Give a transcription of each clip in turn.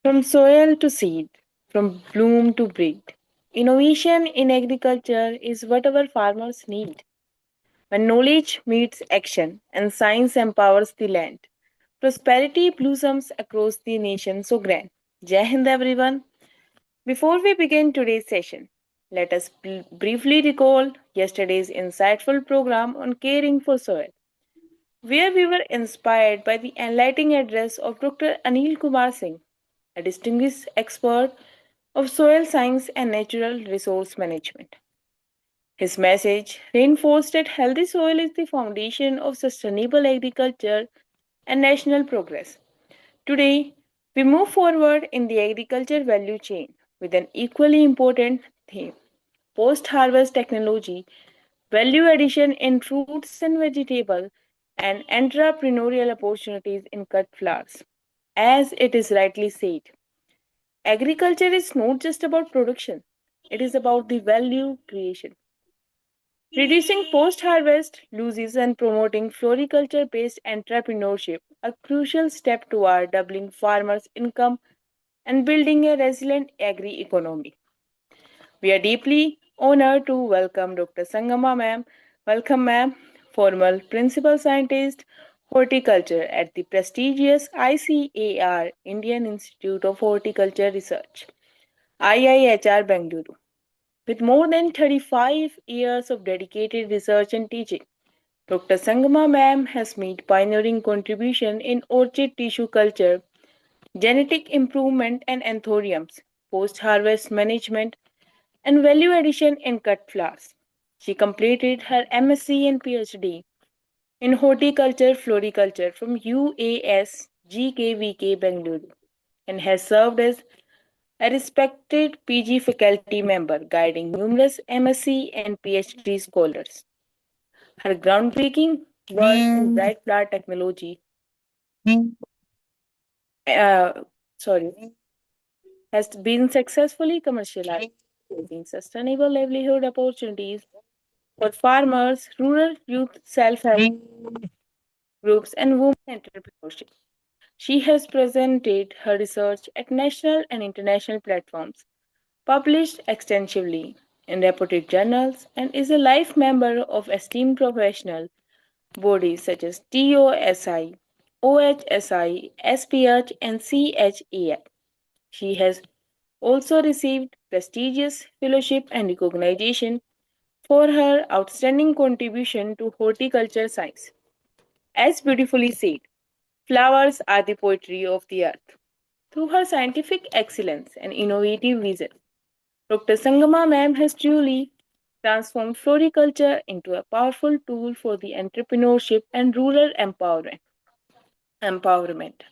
From soil to seed, from bloom to breed. Innovation in agriculture is what our farmers need. When knowledge meets action and science empowers the land, prosperity blossoms across the nation so grand. Jai Hind everyone. Before we begin today's session, let us briefly recall yesterday's insightful program on caring for soil, where we were inspired by the enlightening address of Dr. Anil Kumar Singh, a distinguished expert of soil science and natural resource management. His message reinforced that healthy soil is the foundation of sustainable agriculture and national progress. Today, we move forward in the agriculture value chain with an equally important theme: post harvest technology, value addition in fruits and vegetables, and entrepreneurial opportunities in cut flowers. As it is rightly said, agriculture is not just about production, it is about the value creation. Reducing post harvest losses and promoting floriculture based entrepreneurship, a crucial step toward doubling farmers' income and building a resilient agri economy. We are deeply honored to welcome Dr. Sangama ma'am. Welcome ma'am, former principal scientist horticulture at the prestigious ICAR Indian Institute of Horticulture Research, IIHR Bangalore. With more than 35 years of dedicated research and teaching, Dr. Sangama ma'am has made pioneering contribution in orchid tissue culture, genetic improvement and anthuriums, post-harvest management, and value addition in cut flowers. She completed her MSc and PhD in horticulture floriculture from UAS GKVK Bengaluru and has served as a respected PG faculty member guiding numerous MSc and PhD scholars. Her groundbreaking work in bright flower technology uh, sorry, has been successfully commercialized, creating sustainable livelihood opportunities for farmers, rural youth, self-help groups, and women entrepreneurship. She has presented her research at national and international platforms, published extensively in reputed journals, and is a life member of esteemed professional bodies such as TOSI, OHSI, SPH, and CHEI. She has also received prestigious fellowship and recognition for her outstanding contribution to horticulture science. As beautifully said, flowers are the poetry of the earth. Through her scientific excellence and innovative vision, Dr. Sangama ma'am has truly transformed floriculture into a powerful tool for the entrepreneurship and rural empowerment.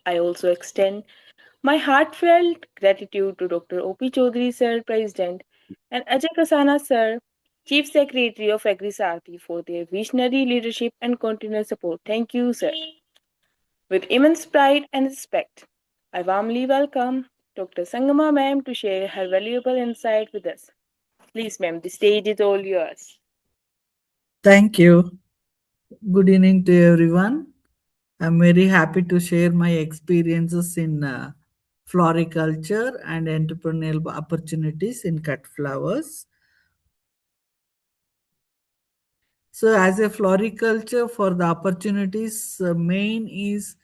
I also extend my heartfelt gratitude to Dr. O.P. Chaudhary sir, President, and Ajay Kasana sir, Chief Secretary of Agri SAARTHI, for their visionary leadership and continuous support. Thank you, sir. With immense pride and respect, I warmly welcome Dr. Sangama ma'am to share her valuable insight with us. Please, ma'am, the stage is all yours. Thank you. Good evening to everyone. I'm very happy to share my experiences in floriculture and entrepreneurial opportunities in cut flowers. So, as a floriculture, for the opportunities, main is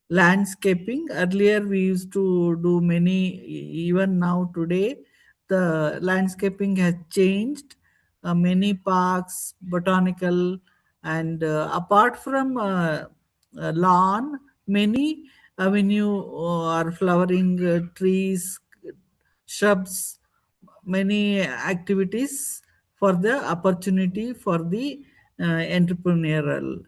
landscaping. Earlier, we used to do many, even now, today, the landscaping has changed. Many parks, botanical, and apart from lawn, many avenue are flowering trees, shrubs, many activities for the opportunity for the entrepreneurial.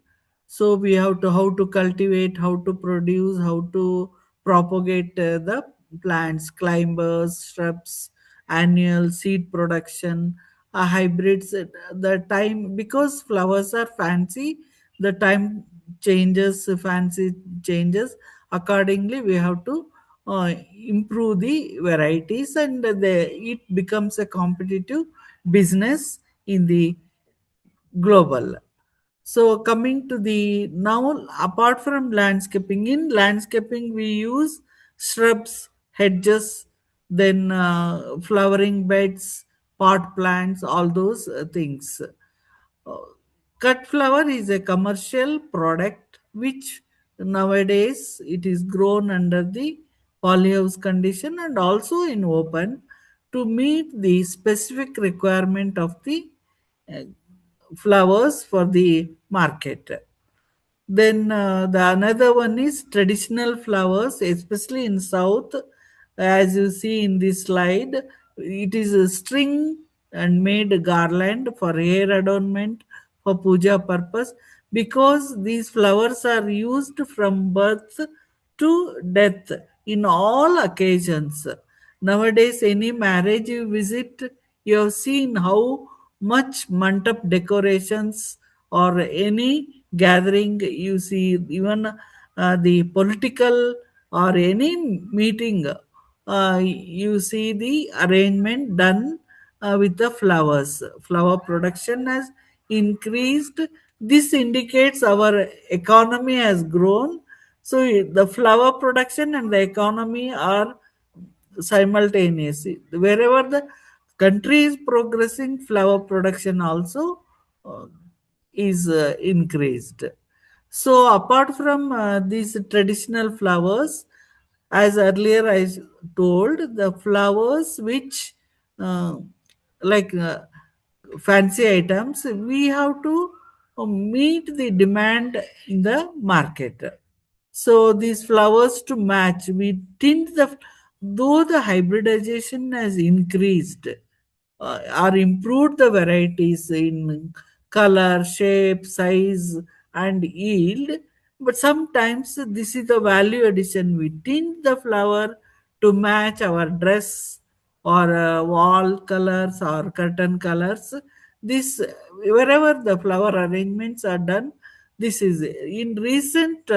So we have to how to cultivate, how to produce, how to propagate the plants, climbers, shrubs, annual seed production, hybrids. The time, because flowers are fancy, the time changes, fancy changes accordingly. We have to improve the varieties, and it becomes a competitive business in the global. So coming to the now, apart from landscaping, in landscaping we use shrubs, hedges, then flowering beds, pot plants, all those things. Uh, Cut flower is a commercial product which nowadays it is grown under the polyhouse condition and also in open to meet the specific requirement of the uh, flowers for the market. Then the another one is traditional flowers, especially in south. As you see in this slide, it is a string and made garland for hair adornment for puja purpose, because these flowers are used from birth to death in all occasions. Nowadays, any marriage you visit, you have seen how much mantap decorations or any gathering you see, even the political or any meeting, you see the arrangement done with the flowers. Flower production has increased. This indicates our economy has grown. So the flower production and the economy are simultaneously. Wherever the country is progressing, flower production also uh, is increased. So, apart from these traditional flowers, as earlier told, the flowers which uh, like fancy items, we have to meet the demand in the market. So these flowers to match, we tint the, though the hybridization has increased or improved the varieties in color, shape, size, and yield, but sometimes this is the value addition. We tint the flower to match our dress or wall colors or curtain colors. This, wherever the flower arrangements are done, this is in recent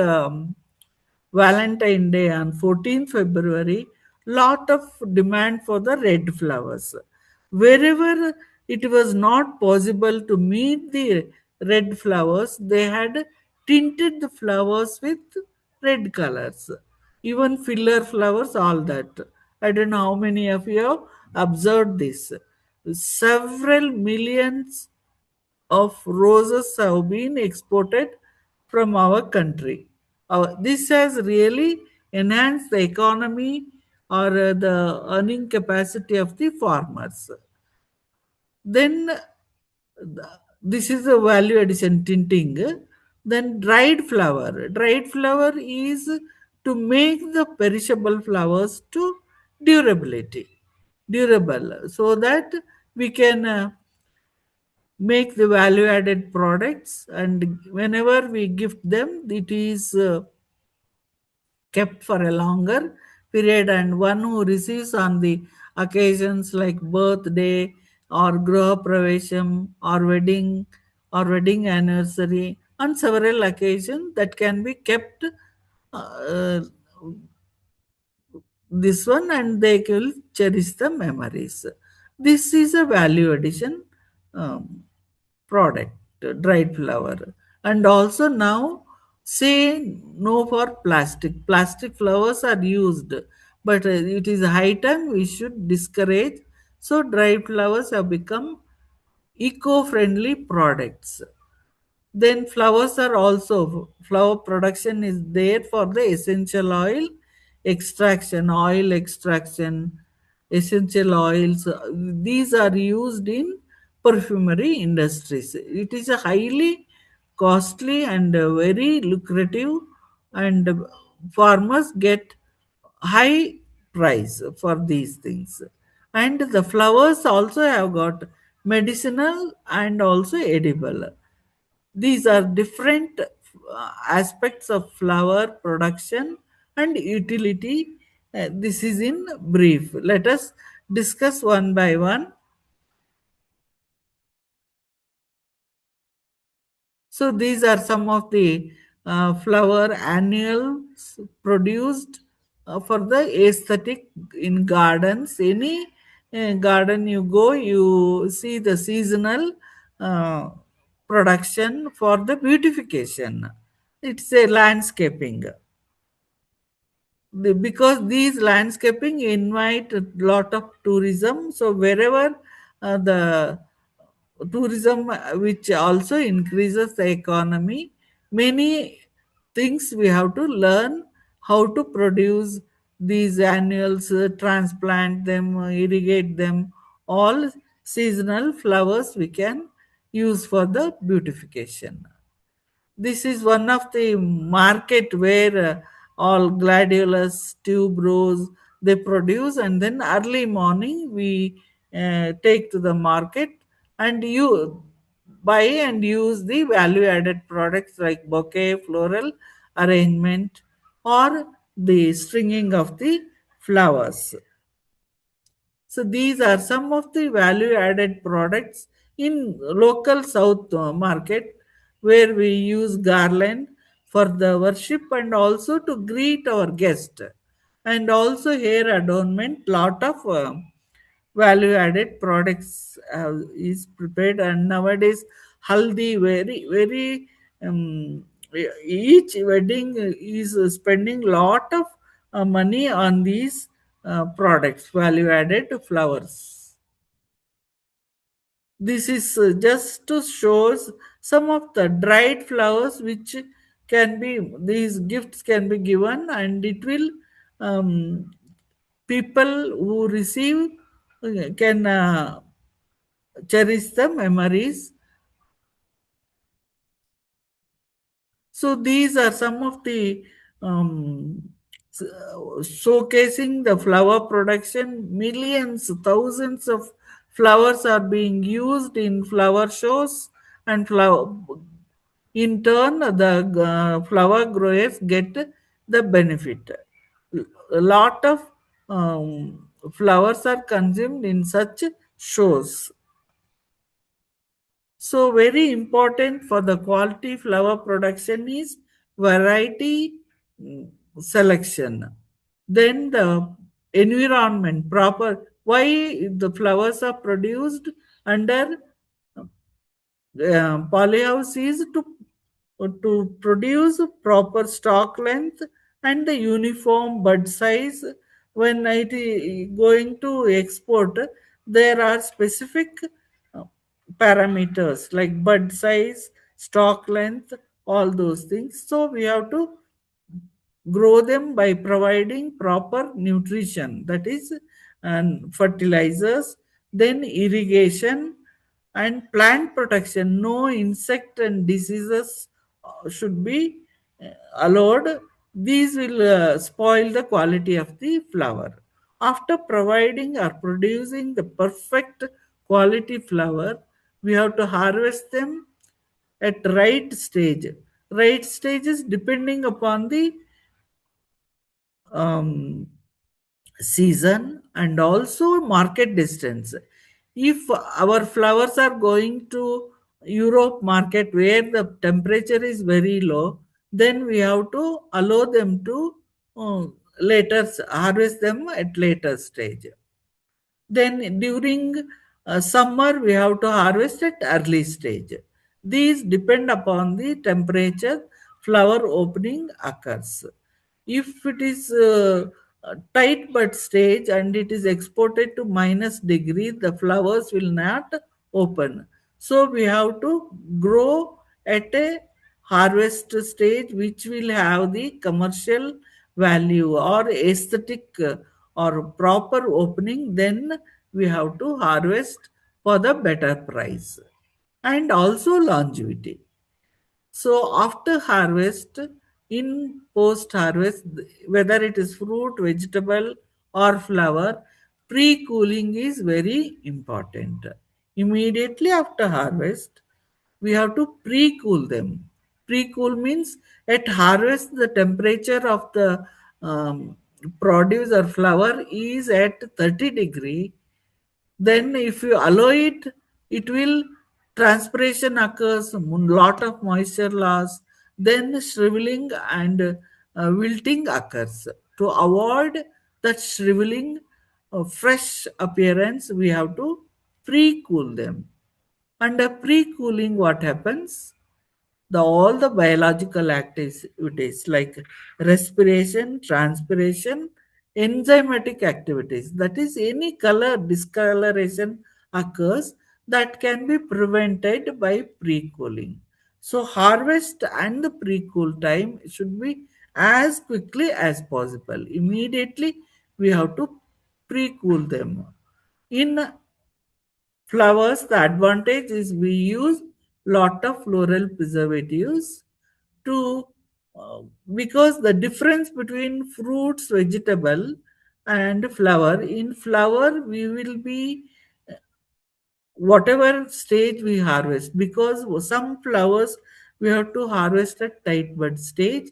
Valentine Day on 14th February, lot of demand for the red flowers. Wherever it was not possible to meet the red flowers, they had tinted the flowers with red colors. Even filler flowers, all that. I don't know how many of you have observed this. Several millions of roses have been exported from our country. This has really enhanced the economy or the earning capacity of the farmers. Then this is a value addition tinting. Then dried flower. Dried flower is to make the perishable flowers to durability, durable, so that we can make the value added products, and whenever we gift them, it is kept for a longer period, and one who receives on the occasions like birthday or graha pravesham or wedding anniversary, on several occasions that can be kept uh, this one, and they will cherish the memories. This is a value addition um, product, dried flower. And also now say no for plastic. Plastic flowers are used, but it is high time we should discourage. So dried flowers have become eco-friendly products. Then flowers are also, flower production is there for the essential oil extraction, essential oils. These are used in perfumery industries. It is a highly costly and very lucrative, and farmers get high price for these things. And the flowers also have got medicinal and also edible. These are different aspects of flower production and utility. This is in brief. Let us discuss one by one. So these are some of the flower annuals produced for the aesthetic in gardens. Any garden you go, you see the seasonal uh, production for the beautification. It's a landscaping. because these landscaping invite a lot of tourism. So wherever the tourism, which also increases the economy, many things we have to learn how to produce these annuals, transplant them, irrigate them, all seasonal flowers we can use for the beautification. This is one of the market where all gladiolus tuberose they produce, and then early morning we take to the market and you buy and use the value added products like bouquet, floral arrangement, or the stringing of the flowers. So these are some of the value added products in local south market, where we use garland for the worship and also to greet our guest, and also hair adornment. Lot of value added products is prepared, and nowadays haldi very um, each wedding is spending lot of money on these products, value added flowers. This is just to shows some of the dried flowers which can be, these gifts can be given, and it will um, people who receive can cherish the memories. So these are some of the showcasing the flower production. Millions, thousands of flowers are being used in flower shows, and flower. In turn, the flower growers get the benefit. A lot of flowers are consumed in such shows. So very important for the quality flower production is variety selection. Then the environment proper. Why the flowers are produced under polyhouse is to produce proper stalk length and the uniform bud size. When it is going to export, there are specific uh, parameters like bud size, stalk length, all those things. So we have to grow them by providing proper nutrition, that is, and fertilizers, then irrigation and plant protection. No insect and diseases should be allowed. These will spoil the quality of the flower. After providing or producing the perfect quality flower, we have to harvest them at right stage. Right stages depending upon the um, season and also market distance. If our flowers are going to Europe market where the temperature is very low, then we have to allow them to uh, later harvest them at later stage. Then during summer, we have to harvest at early stage. These depend upon the temperature flower opening occurs. If it is tight bud stage and it is exported to minus degree, the flowers will not open. So we have to grow at a harvest stage which will have the commercial value or aesthetic or proper opening. Then we have to harvest for the better price and also longevity. So after harvest, in post harvest, whether it is fruit, vegetable, or flower, pre cooling is very important. Immediately after harvest, we have to pre cool them. Pre cool means at harvest, the temperature of the produce or flower is at 30 degree. Then if you allow it, it will transpiration occurs, lot of moisture loss, then shriveling and wilting occurs. To avoid that shriveling, fresh appearance, we have to pre-cool them. Under pre-cooling, what happens? the all the biological activities like respiration, transpiration, enzymatic activities. That is, any color discoloration occurs that can be prevented by pre-cooling. So harvest and the pre-cool time should be as quickly as possible. Immediately we have to pre-cool them. In flowers, the advantage is we use lot of floral preservatives to uh, because the difference between fruits, vegetable and flower, in flower we will be whatever stage we harvest, because some flowers we have to harvest at tight bud stage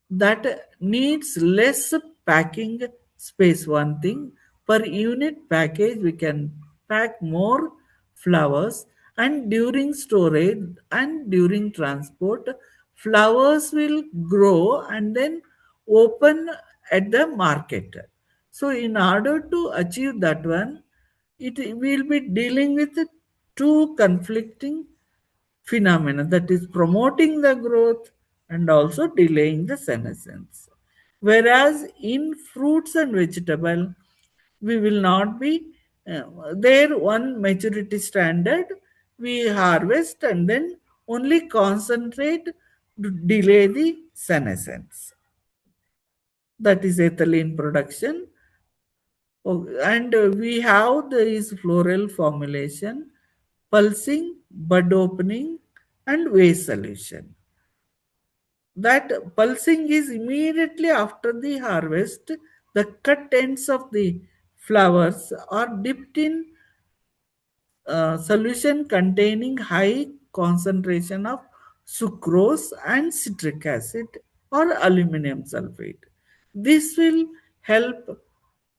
that needs less packing space. One thing, per unit package we can pack more flowers, and during storage and during transport flowers will grow and then open at the market. So in order to achieve that one, it will be dealing with two conflicting phenomena, that is promoting the growth and also delaying the senescence. Whereas in fruits and vegetable, we will not be there one maturity standard. We harvest and then only concentrate to delay the senescence. That is ethylene production. Oh, and we have this floral formulation, pulsing, bud opening, and vase solution. That pulsing is immediately after the harvest. The cut ends of the flowers are dipped in solution containing high concentration of sucrose and citric acid or aluminum sulfate. This will help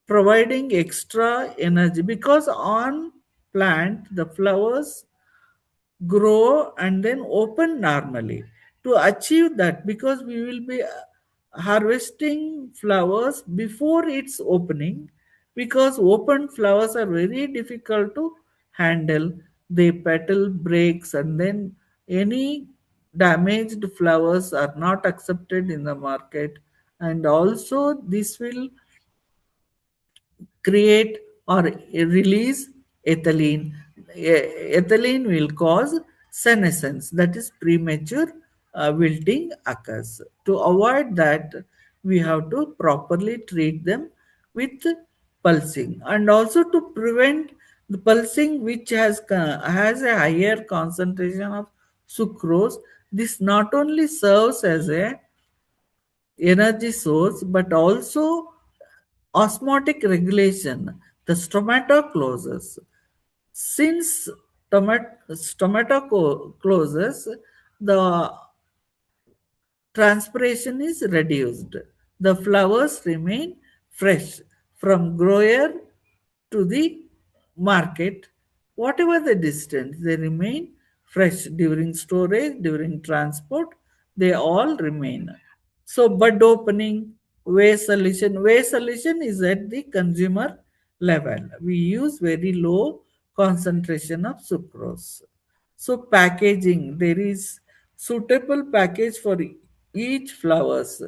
providing extra energy, because on plant the flowers grow and then open normally. To achieve that, because we will be harvesting flowers before its opening, because open flowers are very difficult to handle. The petal breaks and then any damaged flowers are not accepted in the market, and also this will create or release ethylene. Ethylene will cause senescence, that is premature wilting occurs. To avoid that, we have to properly treat them with pulsing, and also to prevent the pulsing which has a higher concentration of sucrose. This not only serves as a energy source but also osmotic regulation, the stomata closes. Since stomata closes, the transpiration is reduced. The flowers remain fresh from grower to the market. Whatever the distance, they remain fresh during storage, during transport, they all remain. So bud opening, waste solution is at the consumer level. We use very low concentration of sucrose. So packaging, there is suitable package for each flowers,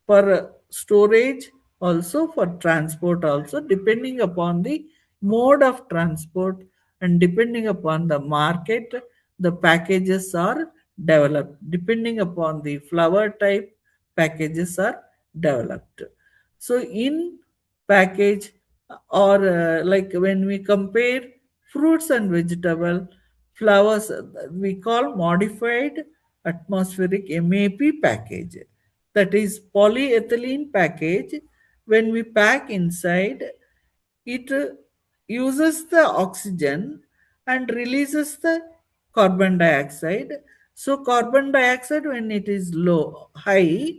for storage also, for transport also, depending upon the mode of transport and depending upon the market, the packages are developed. Depending upon the flower type, packages are developed. So in package, or like when we compare fruits and vegetable, flowers, we call modified atmospheric MAP package, that is polyethylene package. When we pack inside, it uses the oxygen and releases the carbon dioxide. So carbon dioxide, when it is low high,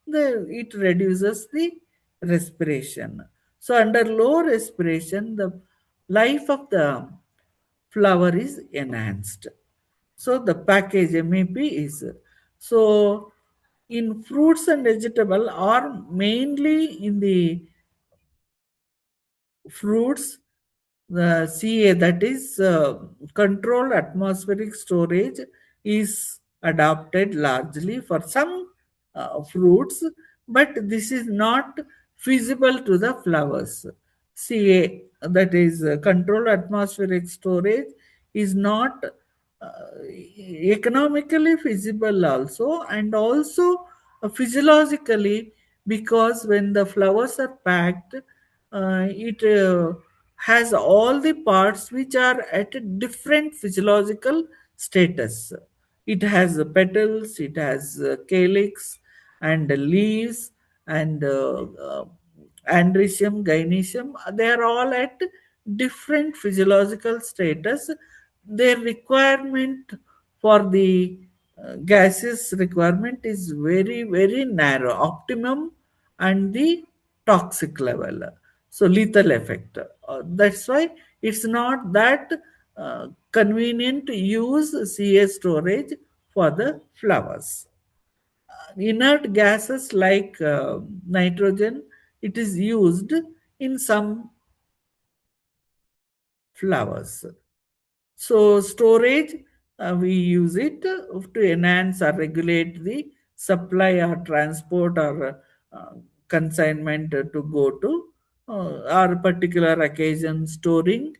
it reduces the respiration. So under low respiration, the life of the flower is enhanced. So the package MAP is, so in fruits and vegetable, or mainly in the fruits, the CA, that is controlled atmospheric storage, is adopted largely for some fruits, but this is not feasible to the flowers. CA, that is controlled atmospheric storage, is not economically feasible also, and also physiologically, because when the flowers are packed, it has all the parts which are at a different physiological status. It has petals, it has calyx and leaves and andrecium, gynoecium. They are all at different physiological status. Their requirement for the gases requirement is very, very narrow, optimum and the toxic level. So lethal effect. That's why it's not that convenient to use CA storage for the flowers. Inert gases like nitrogen, it is used in some flowers. So storage, we use it to enhance or regulate the supply or transport or consignment to go to or particular occasion storing.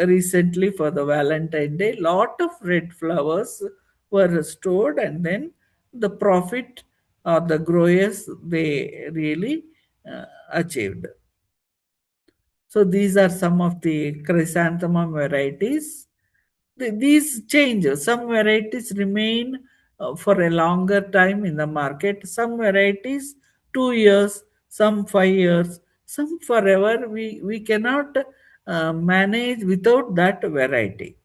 Recently for the Valentine Day, lot of red flowers were stored, and then the profit or the growers they really achieved. So these are some of the chrysanthemum varieties. These change. Some varieties remain for a longer time in the market. Some varieties 2 years, some 5 years, some forever. We cannot manage without that variety.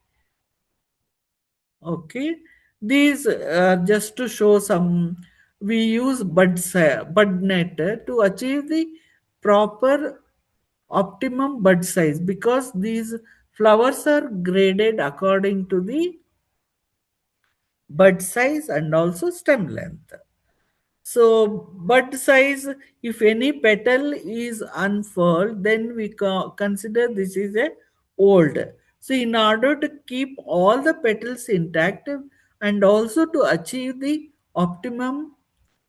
Okay, these just to show some. We use bud net to achieve the proper optimum bud size, because these flowers are graded according to the bud size and also stem length. So, bud size, if any petal is unfurled, then we consider this is a old. So, in order to keep all the petals intact and also to achieve the optimum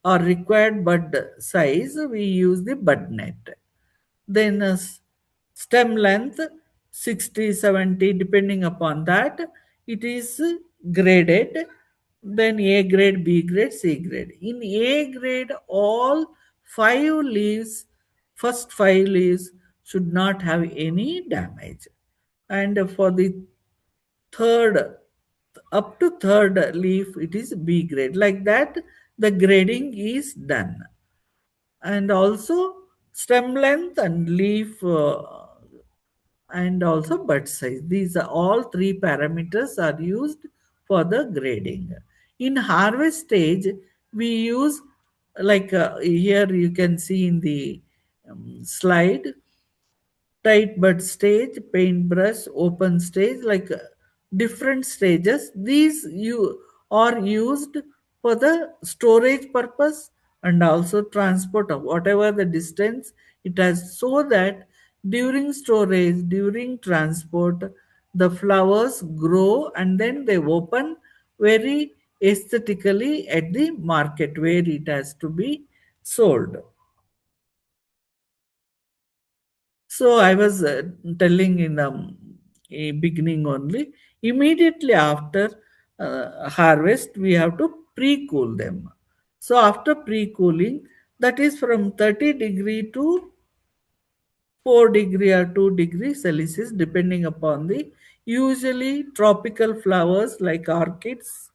or required bud size, we use the bud net. Then stem length 60, 70, depending upon that, it is graded. Then A grade, B grade, C grade. In A grade, all five leaves, first five leaves should not have any damage. And for the third, up to third leaf, it is B grade. Like that, the grading is done. And also stem length and leaf and also bud size. These are all three parameters are used for the grading. In harvest stage, we use, like here you can see in the slide, tight bud stage, paintbrush, open stage, like different stages. These you are used for the storage purpose and also transport of whatever the distance it has, so that during storage, during transport, the flowers grow and then they open very aesthetically at the market where it has to be sold. So I was telling in the beginning only, immediately after harvest, we have to pre-cool them. So after pre-cooling, that is from 30 degree to 4 degree or 2 degree Celsius, depending upon the usually tropical flowers like orchids,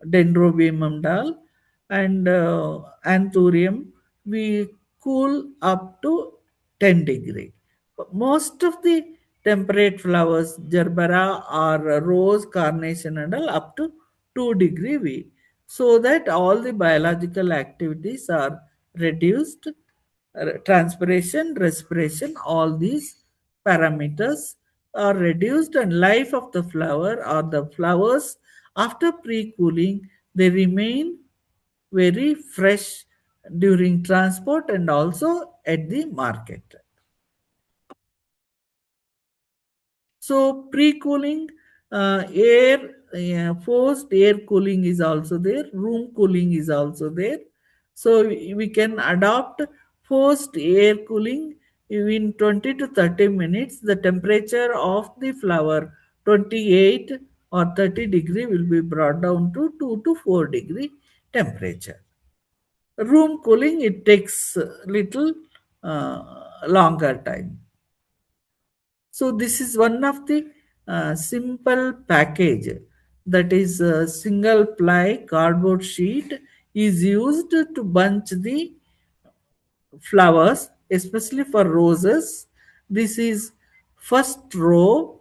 Dendrobium dal, and Anthurium, we cool up to 10 degree. Most of the temperate flowers, Gerbera or rose, carnation and all, up to 2 degree V, so that all the biological activities are reduced, transpiration, respiration, all these parameters are reduced, and life of the flower or the flowers after pre-cooling, they remain very fresh during transport and also at the market. So pre-cooling, air forced air cooling is also there, room cooling is also there. So we can adopt forced air cooling in 20 to 30 minutes. The temperature of the flower 28 or 30 degree will be brought down to 2 to 4 degree temperature. Room cooling, it takes little longer time. So this is one of the simple package, that is a single ply cardboard sheet is used to bunch the flowers, especially for roses. This is first row,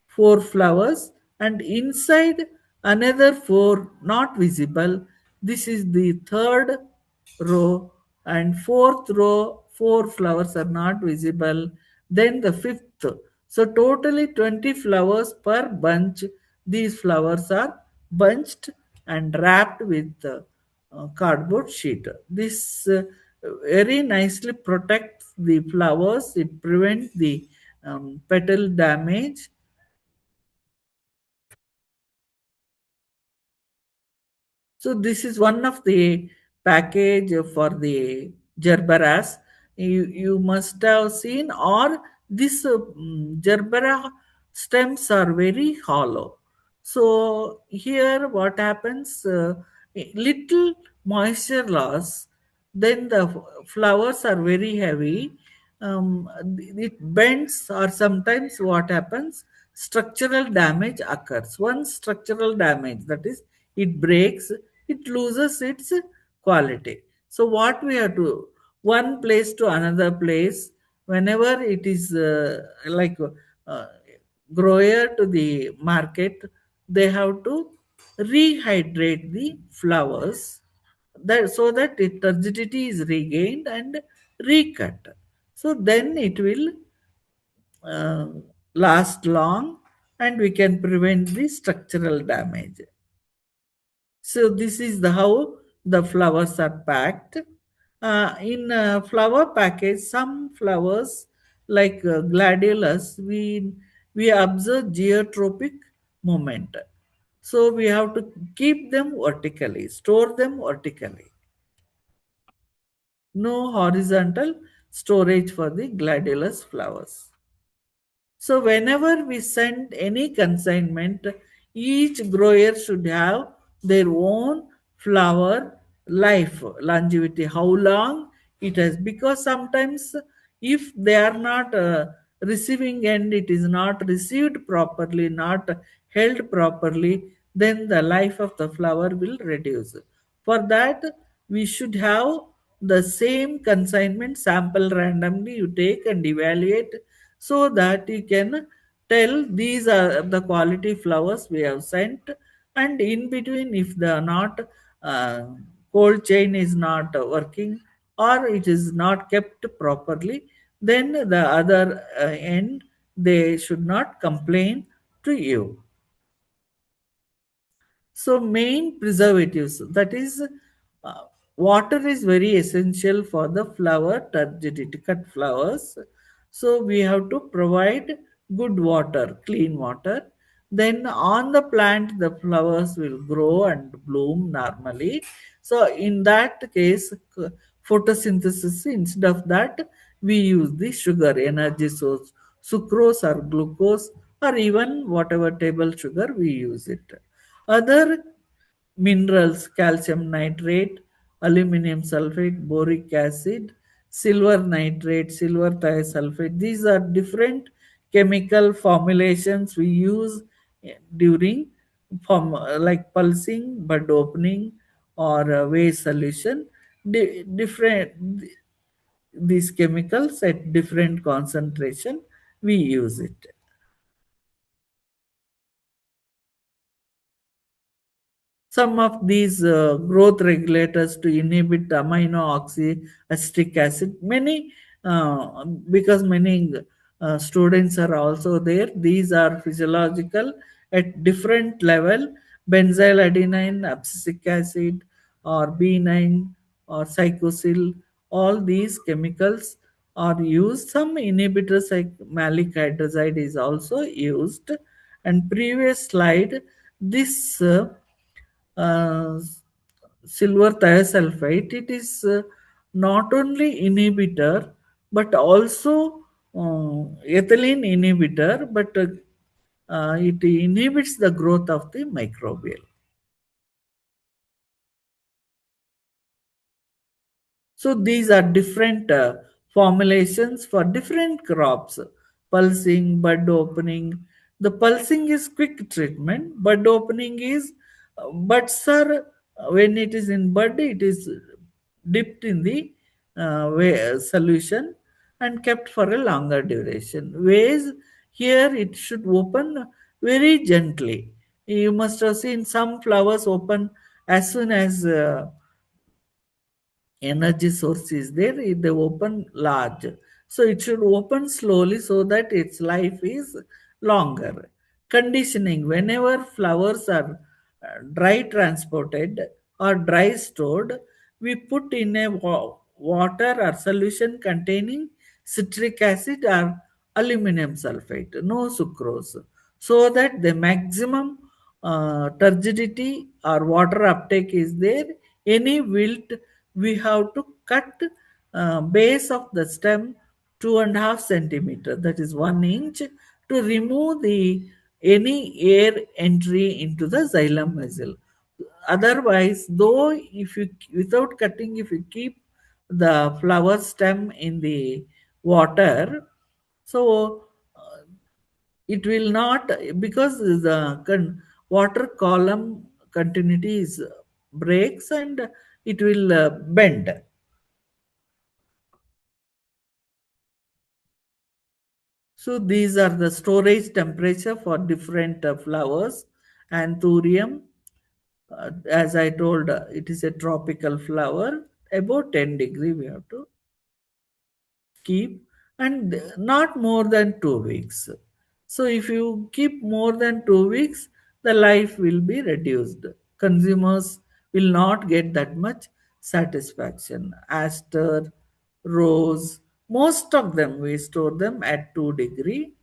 four flowers, and inside another four not visible. This is the third row, and fourth row, four flowers are not visible. Then the fifth. So totally 20 flowers per bunch. These flowers are bunched and wrapped with cardboard sheet. This very nicely protects the flowers. It prevents the petal damage. So this is one of the package for the gerberas. You must have seen, or this gerbera stems are very hollow. So here what happens? Little moisture loss. Then the flowers are very heavy. It bends, or sometimes what happens? Structural damage occurs. One structural damage, that is, it breaks, it loses its quality. So what we have to, one place to another place, whenever it is uh, grower to the market, they have to rehydrate the flowers, that so that its turgidity is regained and recut. So then it will uh, last long, and we can prevent the structural damage. So this is the how the flowers are packed. In flower package, some flowers like gladiolus, we observe geotropic movement. So we have to keep them vertically, store them vertically. No horizontal storage for the gladiolus flowers. So whenever we send any consignment, each grower should have their own flower life, longevity, how long it has. Because sometimes if they are not receiving and it is not received properly, not held properly, then the life of the flower will reduce. For that, we should have the same consignment sample randomly you take and evaluate, so that you can tell these are the quality flowers we have sent. And in between, if they are not uh, cold chain is not working, or it is not kept properly, then the other end, they should not complain to you. So main preservatives, that is, uh, water is very essential for the flower turgidity, cut flowers. So we have to provide good water, clean water. Then on the plant, the flowers will grow and bloom normally. So in that case, photosynthesis, instead of that, we use the sugar energy source, sucrose or glucose, or even whatever table sugar we use it. Other minerals, calcium nitrate, aluminum sulfate, boric acid, silver nitrate, silver thiosulfate. These are different chemical formulations we use during like pulsing, bud opening, or waste solution. Different these chemicals at different concentration we use it. Some of these growth regulators to inhibit amino oxyacetic acid. Many, because many students are also there. These are physiological at different level. Benzyl adenine, abscisic acid, or B9, or psychosyl. All these chemicals are used. Some inhibitors like malic hydrazide is also used. And previous slide, This uh, silver thiosulfate, it is not only inhibitor but also ethylene inhibitor, but it inhibits the growth of the microbial. So these are different formulations for different crops. Pulsing, bud opening. The pulsing is quick treatment. Bud opening is buds are when it is in bud, it is dipped in the solution and kept for a longer duration. Ways here it should open very gently. You must have seen some flowers open as soon as energy source is there, they open large, so it should open slowly so that its life is longer. Conditioning, whenever flowers are dry transported or dry stored, we put in a water or solution containing citric acid or aluminum sulfate, no sucrose, so that the maximum turgidity or water uptake is there. Any wilt, we have to cut base of the stem 2.5 centimeter, that is 1 inch, to remove the any air entry into the xylem vessel. Otherwise, though if you without cutting, if you keep the flower stem in the water, so it will not, because the water column continuity is breaks and it will bend. So these are the storage temperature for different flowers. Anthurium, as I told, it is a tropical flower. About 10 degree we have to keep, and not more than 2 weeks. So if you keep more than 2 weeks, the life will be reduced. Consumers will not get that much satisfaction. Aster, rose, most of them we store them at 2 degree.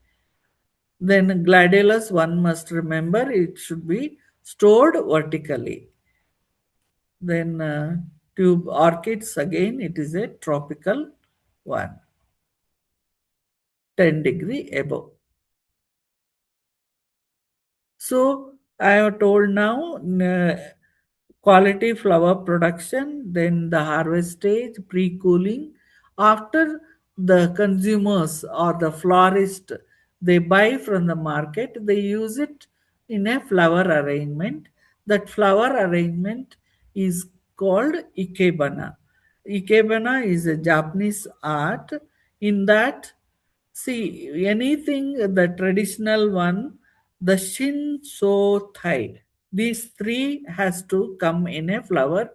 Then gladiolus, one must remember it should be stored vertically. Then tube orchids, again it is a tropical one, 10 degree above. So I have told now quality flower production, then the harvest stage, pre-cooling. After the consumers or the florist, they buy from the market, they use it in a flower arrangement. That flower arrangement is called ikebana. Ikebana is a Japanese art. In that, see, anything, the traditional one, the shin, so, thigh, these three has to come in a flower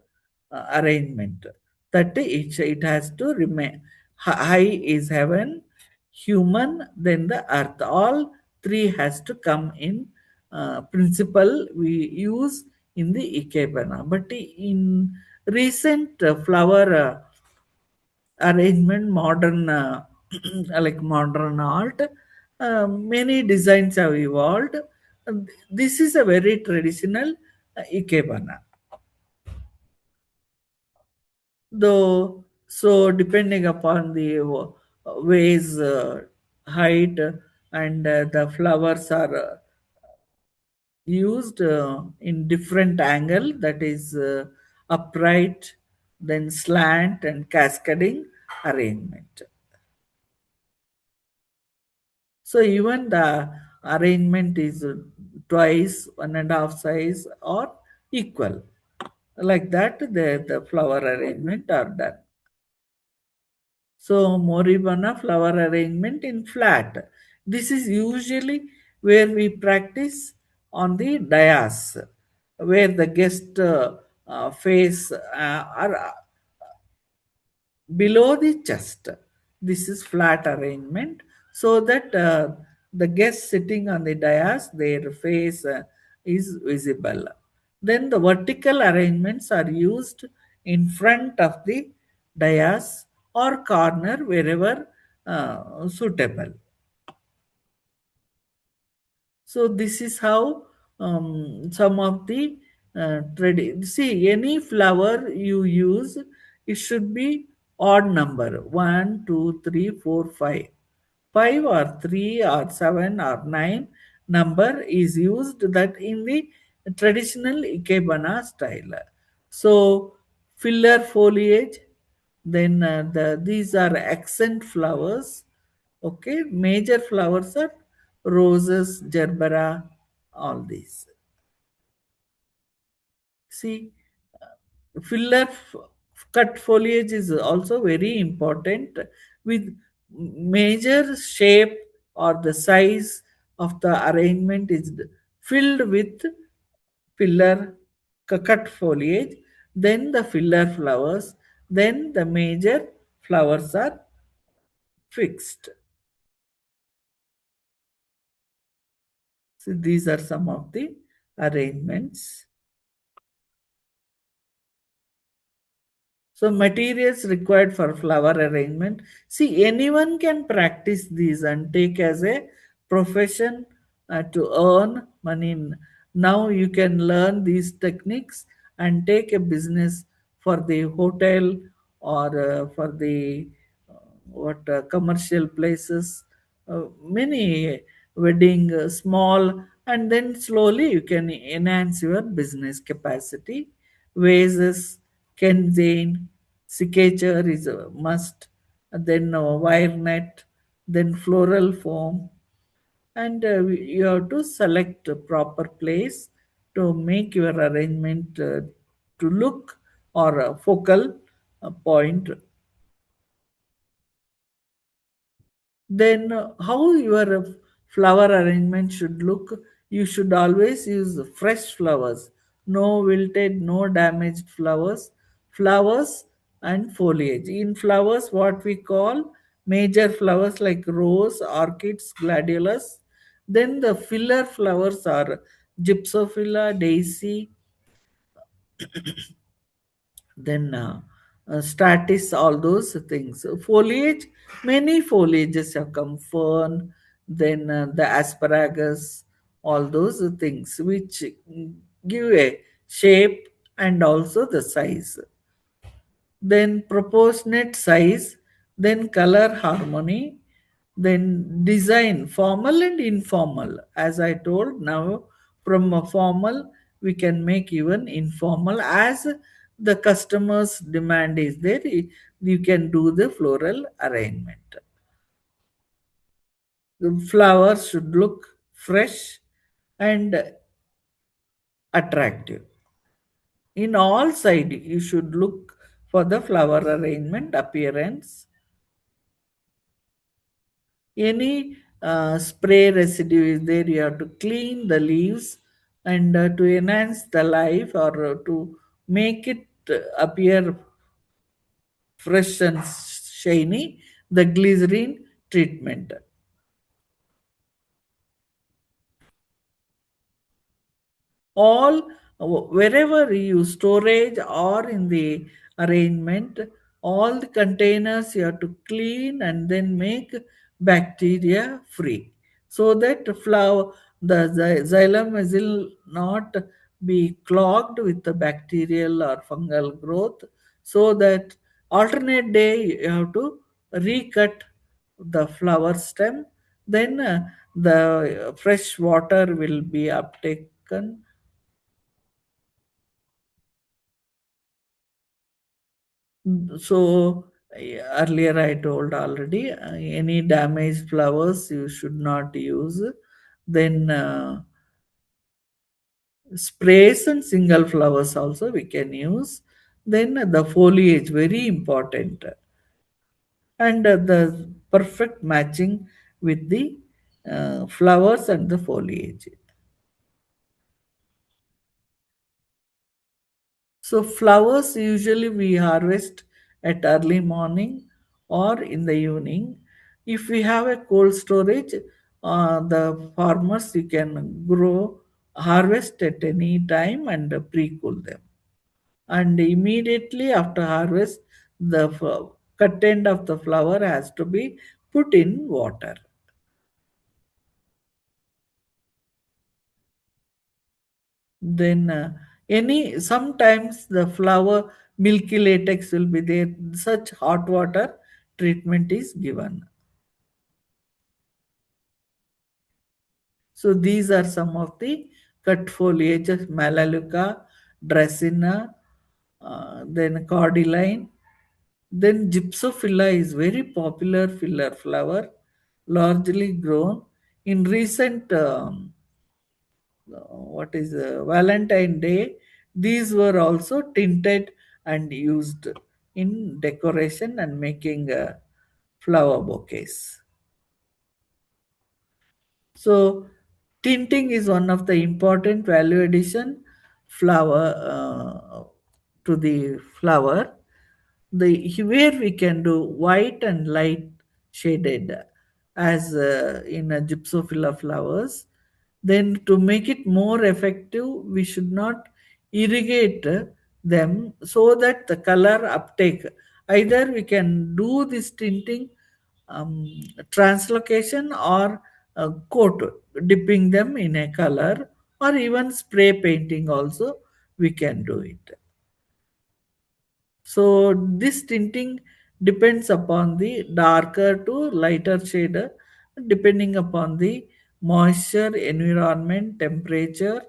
arrangement. That it has to remain. High is heaven, human, then the earth. All three has to come in principle we use in the ikebana. But in recent flower arrangement, modern like modern art, many designs have evolved. This is a very traditional ikebana, though. So depending upon the ways, height, and the flowers are used in different angle, that is upright, then slant and cascading arrangement. So even the arrangement is twice, 1.5 size or equal. Like that, the flower arrangement are done. So Moribana flower arrangement in flat. This is usually where we practice on the dais, where the guest face are below the chest. This is flat arrangement, so that the guest sitting on the dais, their face is visible. Then the vertical arrangements are used in front of the dais or corner, wherever suitable. So this is how some of the see, any flower you use, it should be odd number: one, two, three, four, five. Five or three or seven or nine number is used, that in the traditional ikebana style. So filler foliage, then these are accent flowers. Okay, major flowers are roses, gerbera, all these. See, filler cut foliage is also very important, with major shape or the size of the arrangement is filled with filler cut foliage, then the filler flowers, then the major flowers are fixed. So these are some of the arrangements. So materials required for flower arrangement. See, anyone can practice these and take as a profession to earn money. Now you can learn these techniques and take a business for the hotel, or for the what commercial places, many wedding, small, and then slowly you can enhance your business capacity. Vases, Kenzane, cicature is a must, then wire net, then floral foam, and you have to select a proper place to make your arrangement to look, or a focal point. Then how your flower arrangement should look? You should always use fresh flowers, no wilted, no damaged flowers. Flowers and foliage. In flowers, what we call major flowers like rose, orchids, gladiolus. Then the filler flowers are gypsophila, daisy, then status, all those things. Foliage, many foliages have come, fern, then the asparagus, all those things which give a shape and also the size. Then proportionate size, then color harmony, then design, formal and informal. As I told, now from a formal, we can make even informal as the customer's demand is there. You can do the floral arrangement. The flowers should look fresh and attractive. In all side, you should look for the flower arrangement appearance. Any spray residue is there, you have to clean the leaves, and to enhance the life, or to make it appear fresh and shiny, the glycerin treatment. All wherever you storage or in the arrangement, all the containers you have to clean and then make bacteria free, so that flower, the xylem will not be clogged with the bacterial or fungal growth. So that alternate day you have to recut the flower stem, then the fresh water will be uptaken. So earlier I told already, any damaged flowers you should not use. Then sprays and single flowers also we can use. Then the foliage, very important, and the perfect matching with the flowers and the foliage. So flowers usually we harvest at early morning or in the evening. If we have a cold storage, the farmers, you can grow, harvest at any time and pre-cool them. And immediately after harvest, the cut end of the flower has to be put in water. Then any sometimes the flower milky latex will be there. Such hot water treatment is given. So these are some of the cut foliages: Melaleuca, Dracaena, then cordyline. Then Gypsophila is very popular filler flower, largely grown in recent what is Valentine Day. These were also tinted and used in decoration and making flower bouquets. So tinting is one of the important value addition flower to the flower. The where we can do white and light shaded as in a gypsophila flowers. Then to make it more effective, we should not irrigate them so that the color uptake. Either we can do this tinting um, translocation or coat, dipping them in a color, or even spray painting also we can do it. So this tinting depends upon the darker to lighter shade, depending upon the moisture, environment, temperature,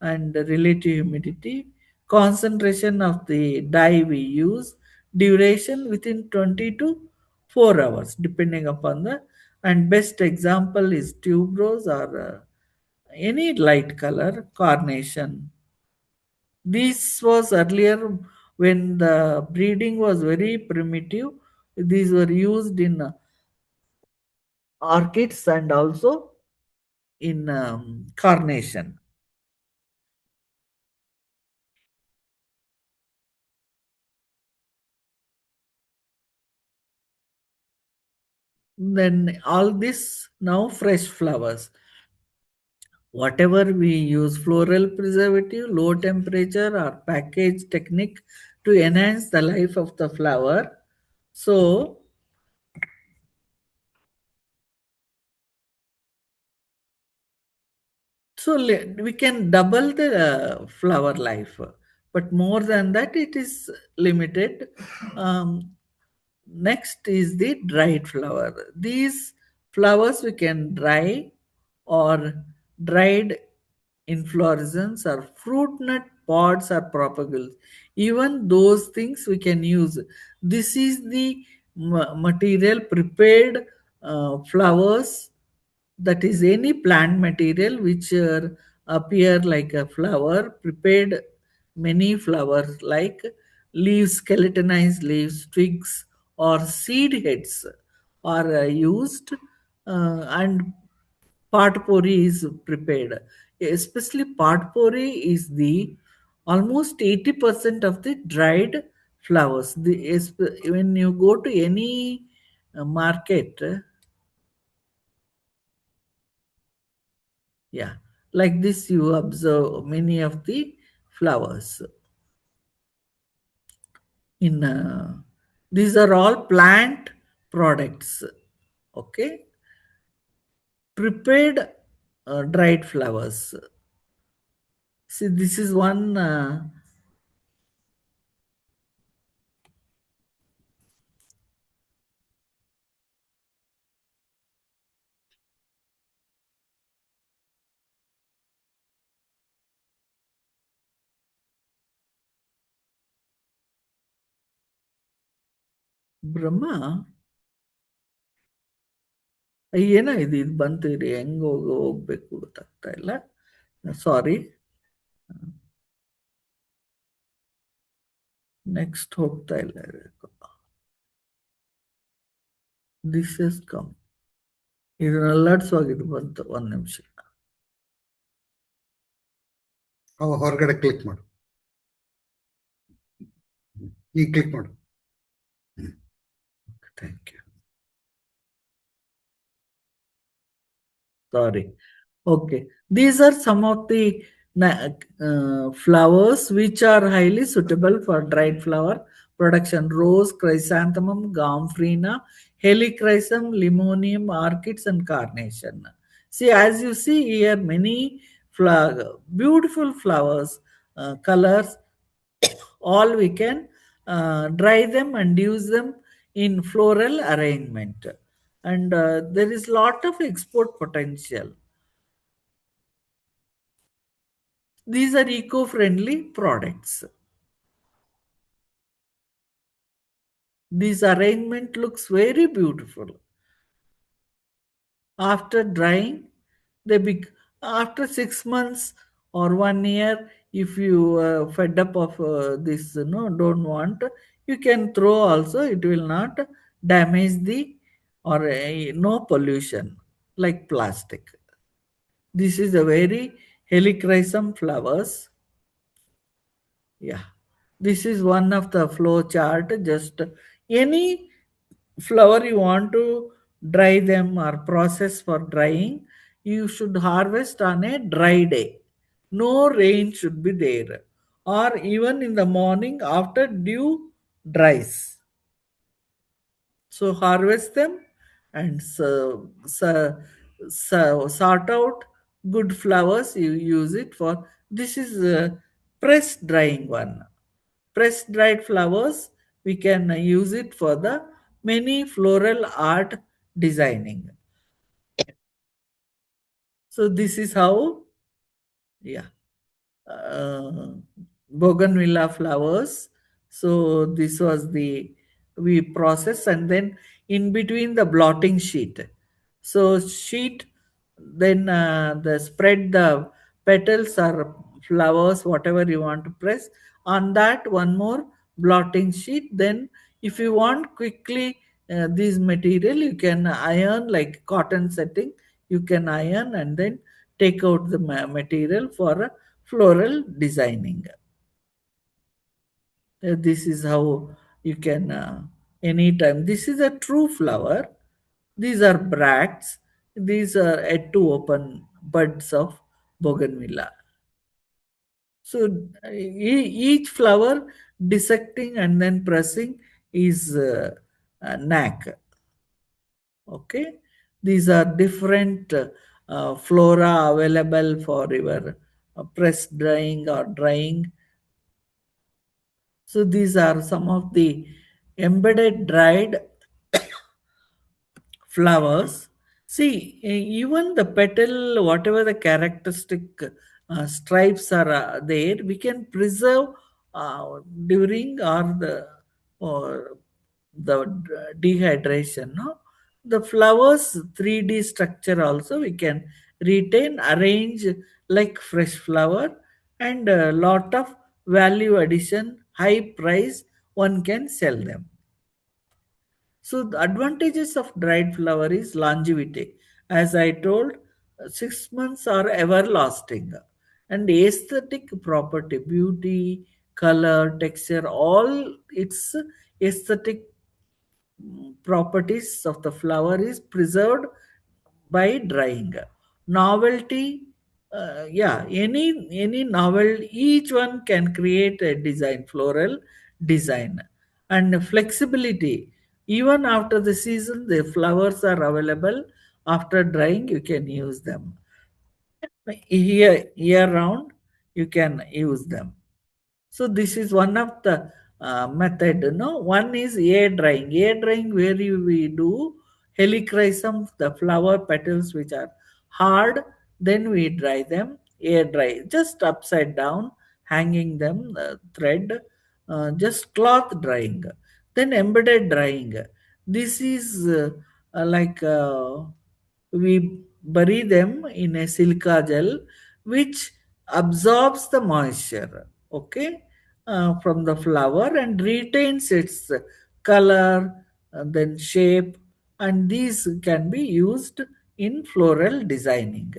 and relative humidity, concentration of the dye we use, duration within 20 to 4 hours, depending upon the, and best example is tuberose or any light color carnation. This was earlier when the breeding was very primitive. These were used in orchids and also in carnation. Then all this now fresh flowers. Whatever we use floral preservative, low temperature or package technique to enhance the life of the flower. So we can double the flower life, but more than that, it is limited. Um, Next is the dried flower. These flowers we can dry or dried inflorescence or fruit nut pods or propagules. Even those things we can use. This is the material prepared flowers, that is any plant material which appear like a flower, prepared many flowers like leaves, skeletonized leaves, twigs, or seed heads are used, and potpourri is prepared. Especially potpourri is the almost 80% of the dried flowers. When you go to any market, yeah, like this you observe many of the flowers in these are all plant products. Okay, prepared dried flowers. See, this is one ಬ್ರಹ್ಮ. ಏನೋ ಇದು ಬಂತು ಇರಿ, ಹೆಂಗ್ ಹೋಗ್ಬೇಕು ಗೊತ್ತಾಗ್ತಾ ಇಲ್ಲ. ಸಾರಿ. Next ಹೋಗ್ತಾ ಇಲ್ಲ. This is come. ಇದನ್ನ ಅಲ್ಲಾಡ್ಸೋಗಿದ್ದು ಬಂತು, ಒಂದ್ ನಿಮಿಷ. ಅವು ಹೊರಗಡೆ ಕ್ಲಿಕ್ ಮಾಡು, ಈಗ ಕ್ಲಿಕ್ ಮಾಡು. Thank you. Sorry. Okay. These are some of the flowers which are highly suitable for dried flower production: rose, chrysanthemum, gomphrena, helichrysum, limonium, orchids, and carnation. See, as you see here, many beautiful flowers, colors, all we can dry them and use them in floral arrangement. And there is lot of export potential. These are eco-friendly products. This arrangement looks very beautiful. After drying, they after 6 months or 1 year, if you fed up of this, no, don't want, you can throw also. It will not damage the or no pollution like plastic. This is a very helichrysum flowers. Yeah, this is one of the flow chart. Just any flower you want to dry them or process for drying, you should harvest on a dry day. No rain should be there, or even in the morning after dew dries. So harvest them and sort out good flowers. You use it for this is press drying one. Press dried flowers we can use it for the many floral art designing. So this is how, yeah, uh, bougainvillea flowers. So this was the we process, and then in between the blotting sheet. So sheet, then the spread the petals or flowers, whatever you want to press. On that, one more blotting sheet. Then, if you want quickly this material, you can iron like cotton setting. You can iron and then take out the material for floral designing. This is how you can anytime. This is a true flower. These are bracts. These are yet to open buds of bougainvillea. So each flower dissecting and then pressing is a knack. Okay, these are different flora available for your press drying or drying. So these are some of the embedded dried flowers. See, even the petal, whatever the characteristic stripes are there, we can preserve during or the dehydration. No, the flowers 3D structure also we can retain, arrange like fresh flower, and a lot of value addition, high price. One can sell them. So the advantages of dried flower is longevity. As I told, 6 months are everlasting. And aesthetic property, beauty, color, texture, all its aesthetic properties of the flower is preserved by drying. Novelty, yeah, any novel, each one can create a design, floral design, and flexibility. Even after the season, the flowers are available. After drying, you can use them. Year round, you can use them. So this is one of the method. No, one is air drying. Air drying where we do helichrysum, the flower petals which are hard. Then we dry them. Air dry, just upside down, hanging them thread. Just cloth drying. Then embedded drying. This is like we bury them in a silica gel which absorbs the moisture, okay, from the flower and retains its color, then shape, and these can be used in floral designing.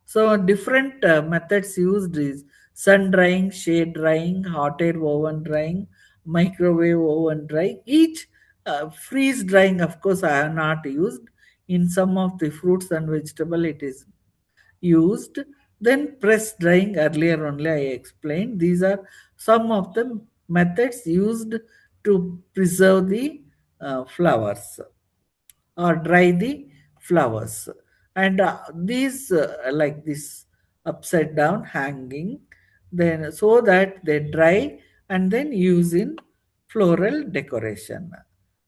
So different methods used is sun drying, shade drying, hot air oven drying, microwave oven drying. Each freeze drying, of course, I have not used. In some of the fruits and vegetable, it is used. Then press drying, earlier only I explained. These are some of the methods used to preserve the flowers or dry the flowers. And these like this upside down hanging, then so that they dry and then use in floral decoration.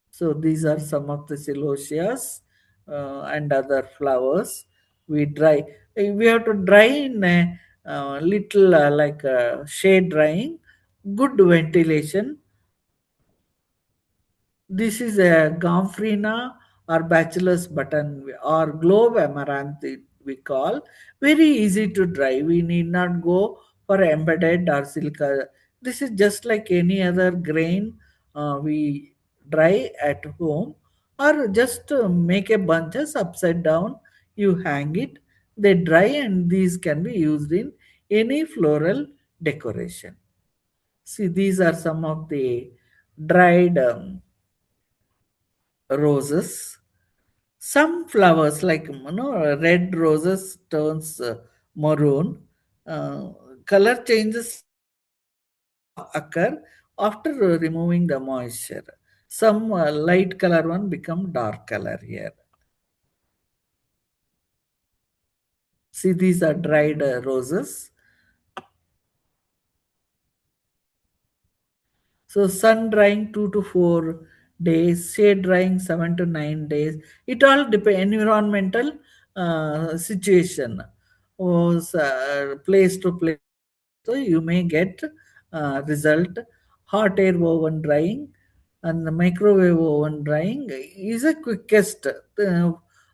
So these are some of the celosias and other flowers we dry. We have to dry in a little like shade drying, good ventilation. This is a Gomfrina or bachelor's button or globe amaranth we call. Very easy to dry. We need not go for embedded or silica. This is just like any other grain we dry at home, or just make a bunches upside down. You hang it, they dry, and these can be used in any floral decoration. See, these are some of the dried roses. Some flowers, like red roses, turns maroon. Uh, Color changes occur after removing the moisture. Some light color one become dark color here. See, these are dried roses. So sun drying 2 to 4 days, shade drying 7 to 9 days. It all depends environmental situation, or place to place. So you may get result. Hot air oven drying and the microwave oven drying is the quickest.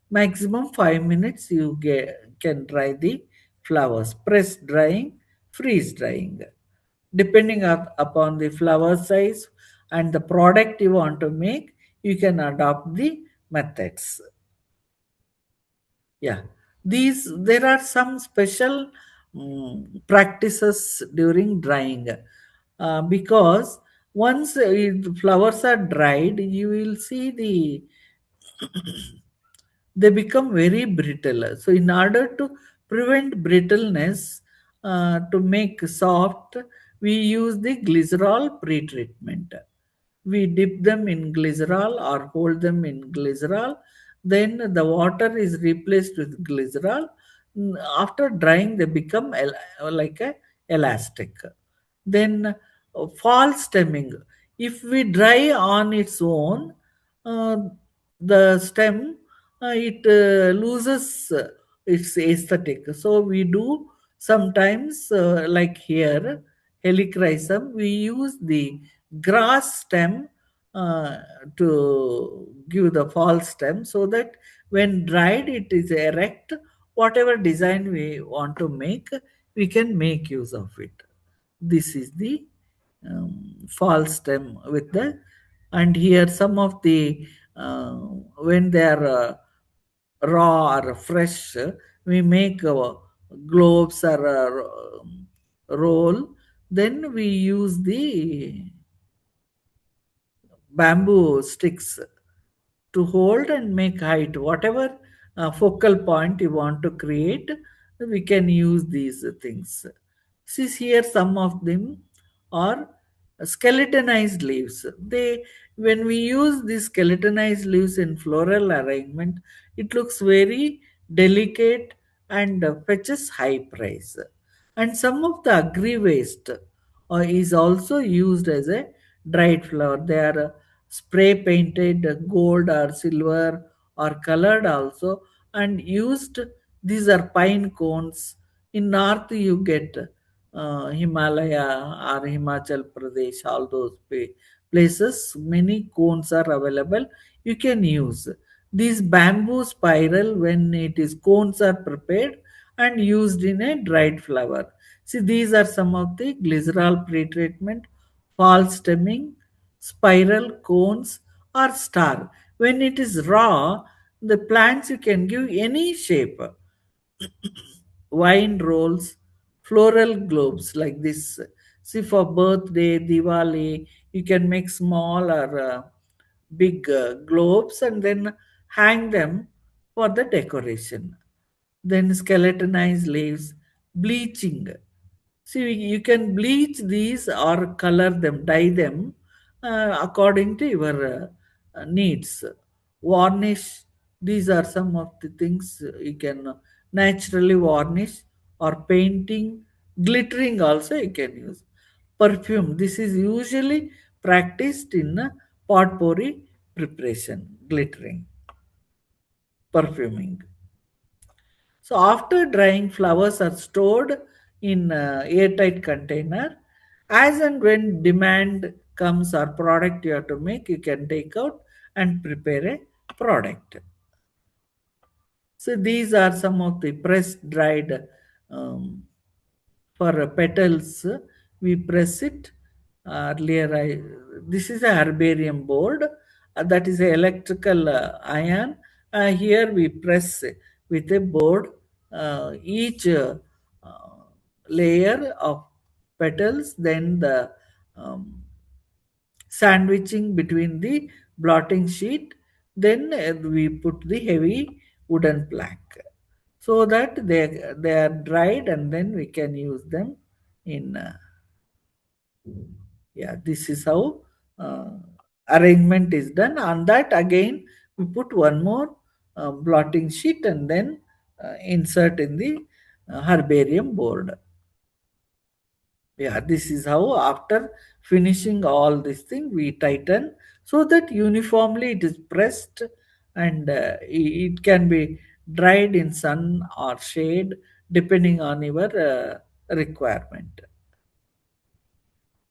Maximum 5 minutes you can dry the flowers. Press drying, freeze drying, depending upon the flower size and the product you want to make, you can adopt the methods. Yeah, these there are some special practices during drying, because once the flowers are dried, you will see they become very brittle. So, in order to prevent brittleness, to make soft, we use the glycerol pre-treatment. We dip them in glycerol or hold them in glycerol. Then the water is replaced with glycerol. After drying, they become like a elastic. Then fall stemming. If we dry on its own, uh, the stem it loses its aesthetic. So we do sometimes like here helichrysum. We use the grass stem uh, to give the fall stem, so that when dried it is erect. Whatever design we want to make, we can make use of it. This is the fall stem with the, and here some of the when they are raw or fresh, we make globes or roll. Then we use the bamboo sticks to hold and make height. Whatever focal point you want to create, we can use these things. See here, some of them are skeletonized leaves. They, when we use these skeletonized leaves in floral arrangement, it looks very delicate and fetches high price. And some of the agri waste is also used as a dried flower. They are spray painted gold or silver or colored also and used. These are pine cones. In north you get Himalaya or Himachal Pradesh, all those places, many cones are available. You can use these bamboo spiral when it is cones are prepared and used in a dried flower. See, these are some of the glycerol pre-treatment, fall stemming, spiral cones, or star. When it is raw, the plants you can give any shape, wine rolls, floral globes like this. See, for birthday, Diwali, you can make small or big globes and then hang them for the decoration. Then skeletonized leaves, bleaching. See, you can bleach these or color them, dye them according to your needs. Varnish, these are some of the things you can naturally varnish. or painting, glittering also you can use. Perfume, this is usually practiced in potpourri preparation, glittering, perfuming. So after drying, flowers are stored in airtight container. As and when demand comes or product you have to make, you can take out and prepare a product. So these are some of the pressed dried um, for petals. We press it. Earlier, this is a herbarium board. That is a electrical iron. Here we press with a board each uh, layer of petals. Then the um, sandwiching between the blotting sheet. Then we put the heavy wooden plank so that they are dried and then we can use them in yeah, this is how uh, arrangement is done. On that again we put one more blotting sheet and then insert in the herbarium board. Yeah, this is how after finishing all this thing we tighten so that uniformly it is pressed and it can be dried in sun or shade depending on your requirement.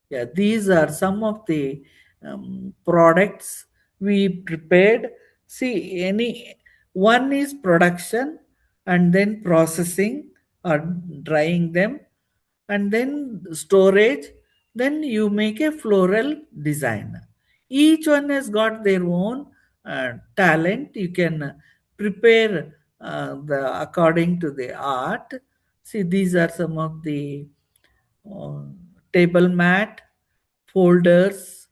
Yeah, these are some of the products we prepared. See, any one is production and then processing or drying them and then storage. Then you make a floral design. Each one has got their own talent. You can prepare the according to the art. See, these are some of the uh, table mat, folders,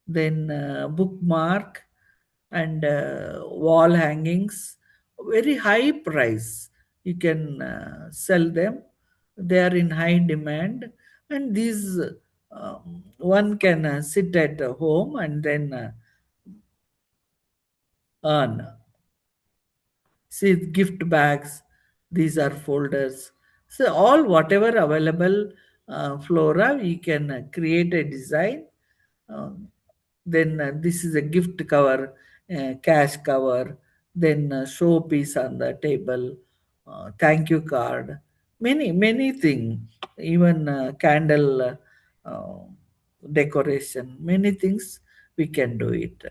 then bookmark, and wall hangings. Very high price. You can sell them. They are in high demand, and these one can sit at home and then earn. See, gift bags, these are folders. So, all whatever available flora, we can create a design. Um, then this is a gift cover, cash cover, then showpiece on the table, thank you card, many things, even candle decoration, many things we can do it.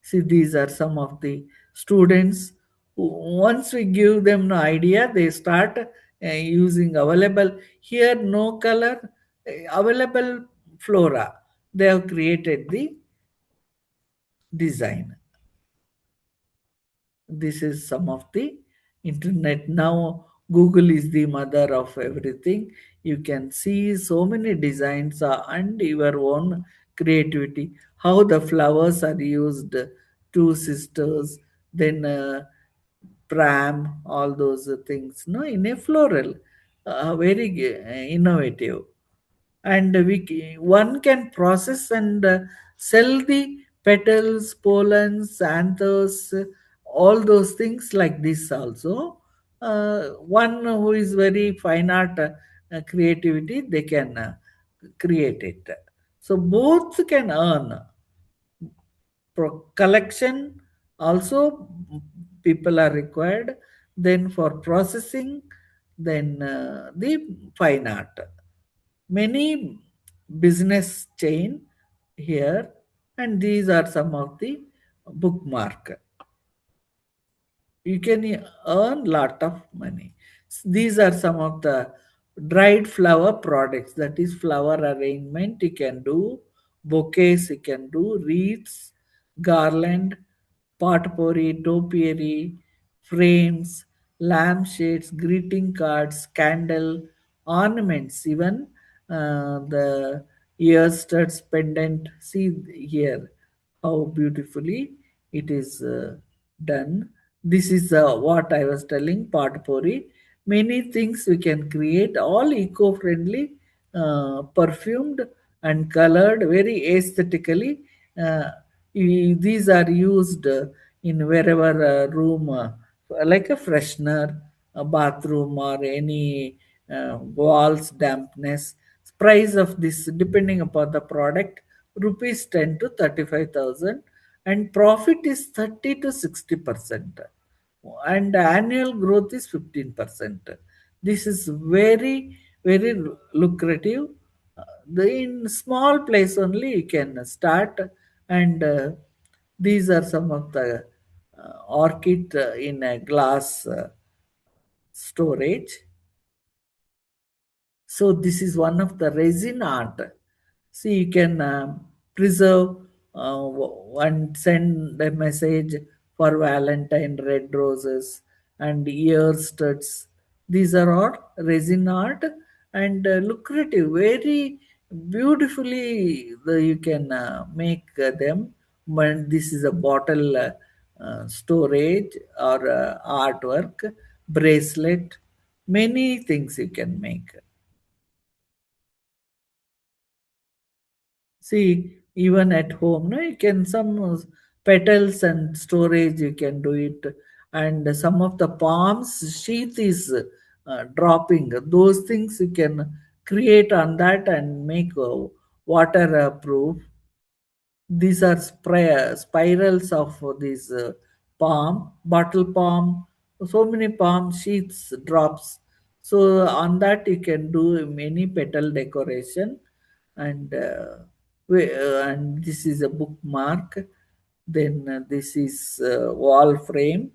See, these are some of the students who, once we give them an idea, they start using available here, no color, available flora. They have created the design. This is some of the internet. Now, Google is the mother of everything. You can see so many designs and your own creativity. How the flowers are used, two sisters, then pram, all those things. No, in a floral, very innovative. And one can process and sell the petals, pollens, anthers, all those things like this also. One who is very fine art creativity, they can create it. So both can earn. Collection also people are required. Then for processing, then the fine art, many business chain here, and these are some of the bookmark. You can earn lot of money. These are some of the dried flower products, that is flower arrangement you can do, bouquets you can do, wreaths, garland, potpourri, topiary, frames, lampshades, greeting cards, candle, ornaments, even the ear studs, pendant. See here how beautifully it is done. This is what I was telling, potpourri. Many things we can create, all eco-friendly, perfumed and colored very aesthetically. uh, these are used in wherever room, like a freshener, a bathroom, or any walls dampness. Price of this depending upon the product, rupees 10 to 35,000, and profit is 30 to 60%, and annual growth is 15%. This is very lucrative. In small place only you can start, and these are some of the orchid in a glass storage. So this is one of the resin art. See, you can preserve and send a message for Valentine, red roses and ear studs. These are all resin art, and lucrative, very beautifully you can make them. But this is a bottle storage or artwork, bracelet, many things you can make. See, even at home, no, you can some petals and storage you can do it, and some of the palms sheath is dropping. Those things you can create on that and make waterproof. These are spirals of these palm, bottle palm, so many palm sheets, drops. So on that you can do many petal decoration, and and this is a bookmark. Then this is wall frame.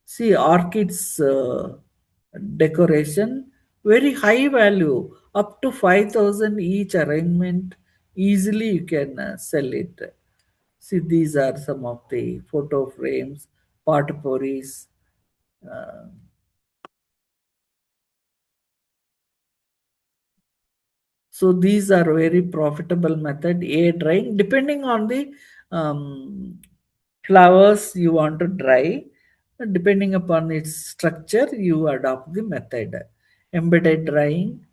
See, orchids decoration, very high value, up to 5,000 each arrangement. Easily you can sell it. See, these are some of the photo frames, potpourris. Uh, so these are very profitable method. Air drying, depending on the um, flowers you want to dry, depending upon its structure, you adopt the method. Embedded drying,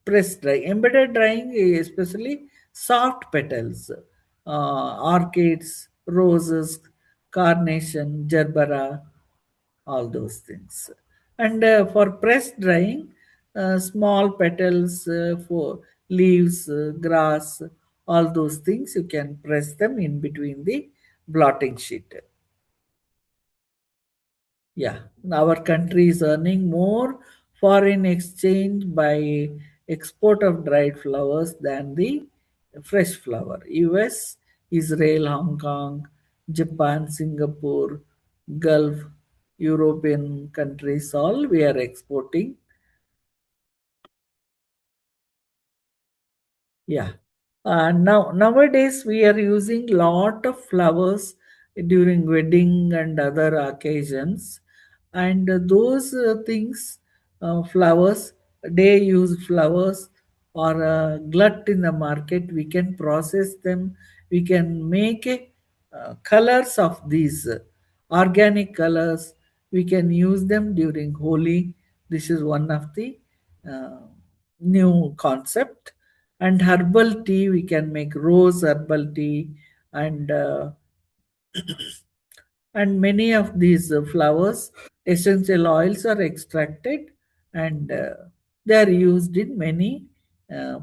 press drying. Embedded drying, especially soft petals, orchids, roses, carnation, gerbera, all those things. And for press drying, small petals for leaves, grass, all those things, you can press them in between the blotting sheet. Yeah, our country is earning more foreign exchange by export of dried flowers than the fresh flower. US, Israel, Hong Kong, Japan, Singapore, Gulf, European countries, all we are exporting. Yeah. Now nowadays we are using lot of flowers during wedding and other occasions, and those things, flowers, they use flowers or glut in the market. We can process them. We can make colors of these organic colors. We can use them during Holi. This is one of the uh, new concept. And herbal tea, we can make rose herbal tea, and and many of these flowers essential oils are extracted, and they are used in many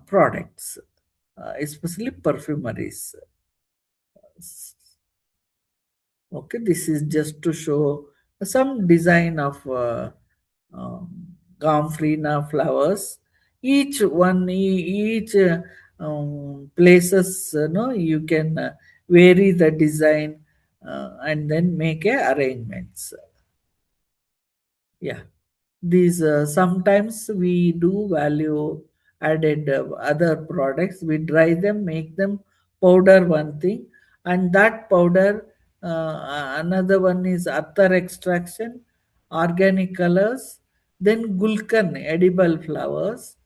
products, especially perfumeries. Okay, this is just to show some design of Gomfrina flowers. Each one, each places, no, you can vary the design and then make a arrangements. Yeah, these sometimes we do value added other products. We dry them, make them powder, one thing, and that powder, another one is attar extraction, organic colors, then gulkan, edible flowers,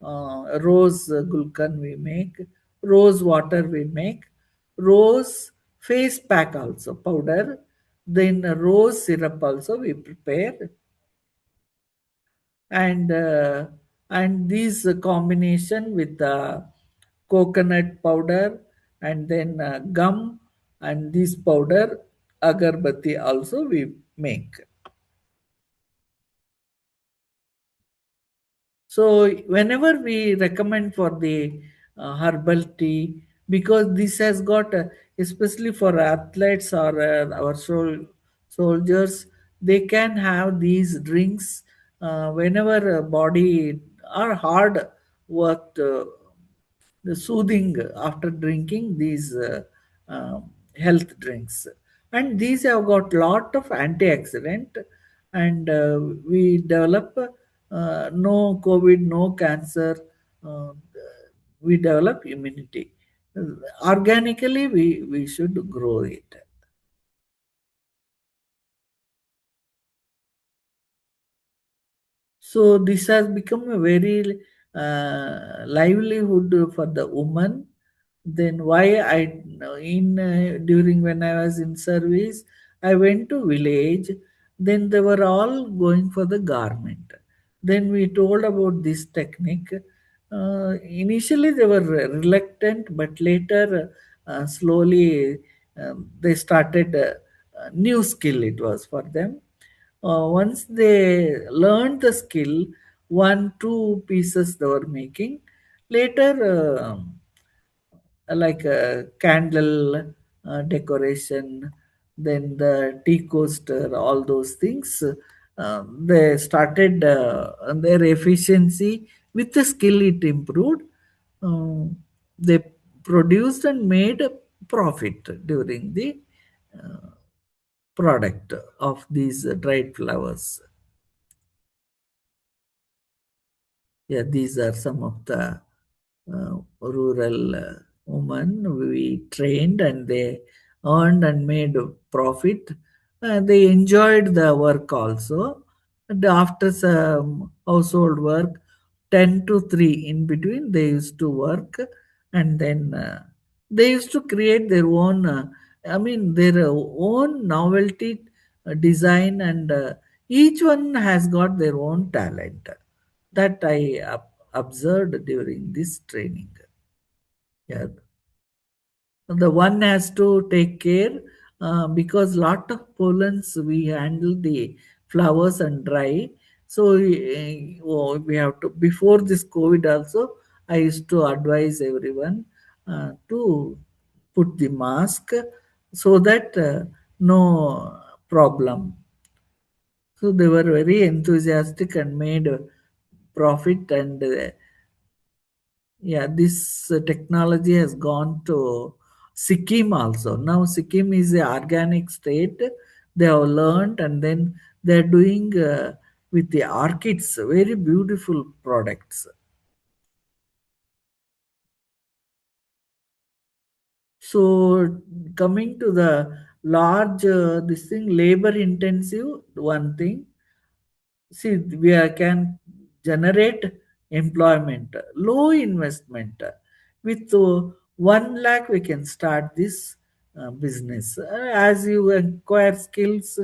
rose gulkan we make, rose water we make, rose face pack also powder, then rose syrup also we prepare, and these combination with coconut powder, and then gum, and this powder agarbatti also we make. So whenever we recommend for the herbal tea, because this has got, especially for athletes or our soldiers, they can have these drinks whenever body are hard worked, the soothing after drinking these health drinks, and these have got lot of antioxidant, and we develop no COVID, no cancer. Uh, we develop immunity. Organically, we should grow it. So this has become a very livelihood for the woman. Then why I in during when I was in service, I went to village. Then they were all going for the garment. Then we told about this technique. Initially they were reluctant, but later slowly they started new skill. It was for them. Once they learned the skill, one, two pieces they were making. Later, like a candle decoration, then the tea coaster, all those things, they started their efficiency with the skill it improved. Uh, they produced and made a profit during the product of these dried flowers. Yeah, these are some of the rural women we trained, and they earned and made a profit. They enjoyed the work also. And after some household work, 10 to 3 in between, they used to work, and then they used to create their own, their own novelty design, and each one has got their own talent that I observed during this training. Yeah, the one has to take care because lot of pollens we handle the flowers and dry. So we have to, before this COVID also, I used to advise everyone to put the mask so that no problem. So they were very enthusiastic and made profit, and yeah, this technology has gone to Sikkim also. Now Sikkim is a organic state. They have learned, and then they're doing with the orchids very beautiful products. So coming to the large this thing, labor intensive one thing. See, can generate employment, low investment. With 1 lakh, we can start this business. As you acquire skills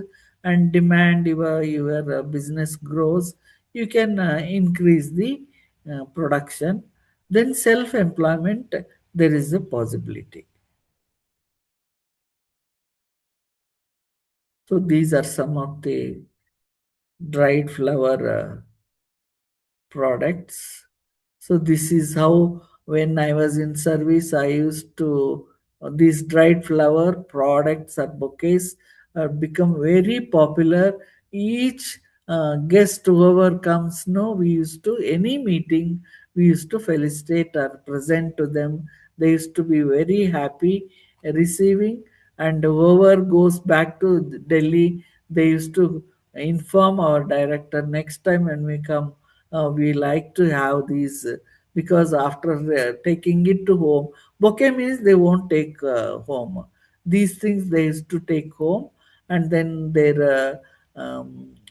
and demand, your business grows, you can increase the production. Then self-employment, there is a possibility. So these are some of the dried flower products. So this is how, when I was in service, I used to these dried flower products or bouquets become very popular. Each guest whoever comes, no, we used to any meeting, we used to felicitate or present to them. They used to be very happy receiving, and whoever goes back to Delhi, they used to inform our director, next time when we come, we like to have these because after taking it to home, bouquet means they won't take home. These things they used to take home, and then their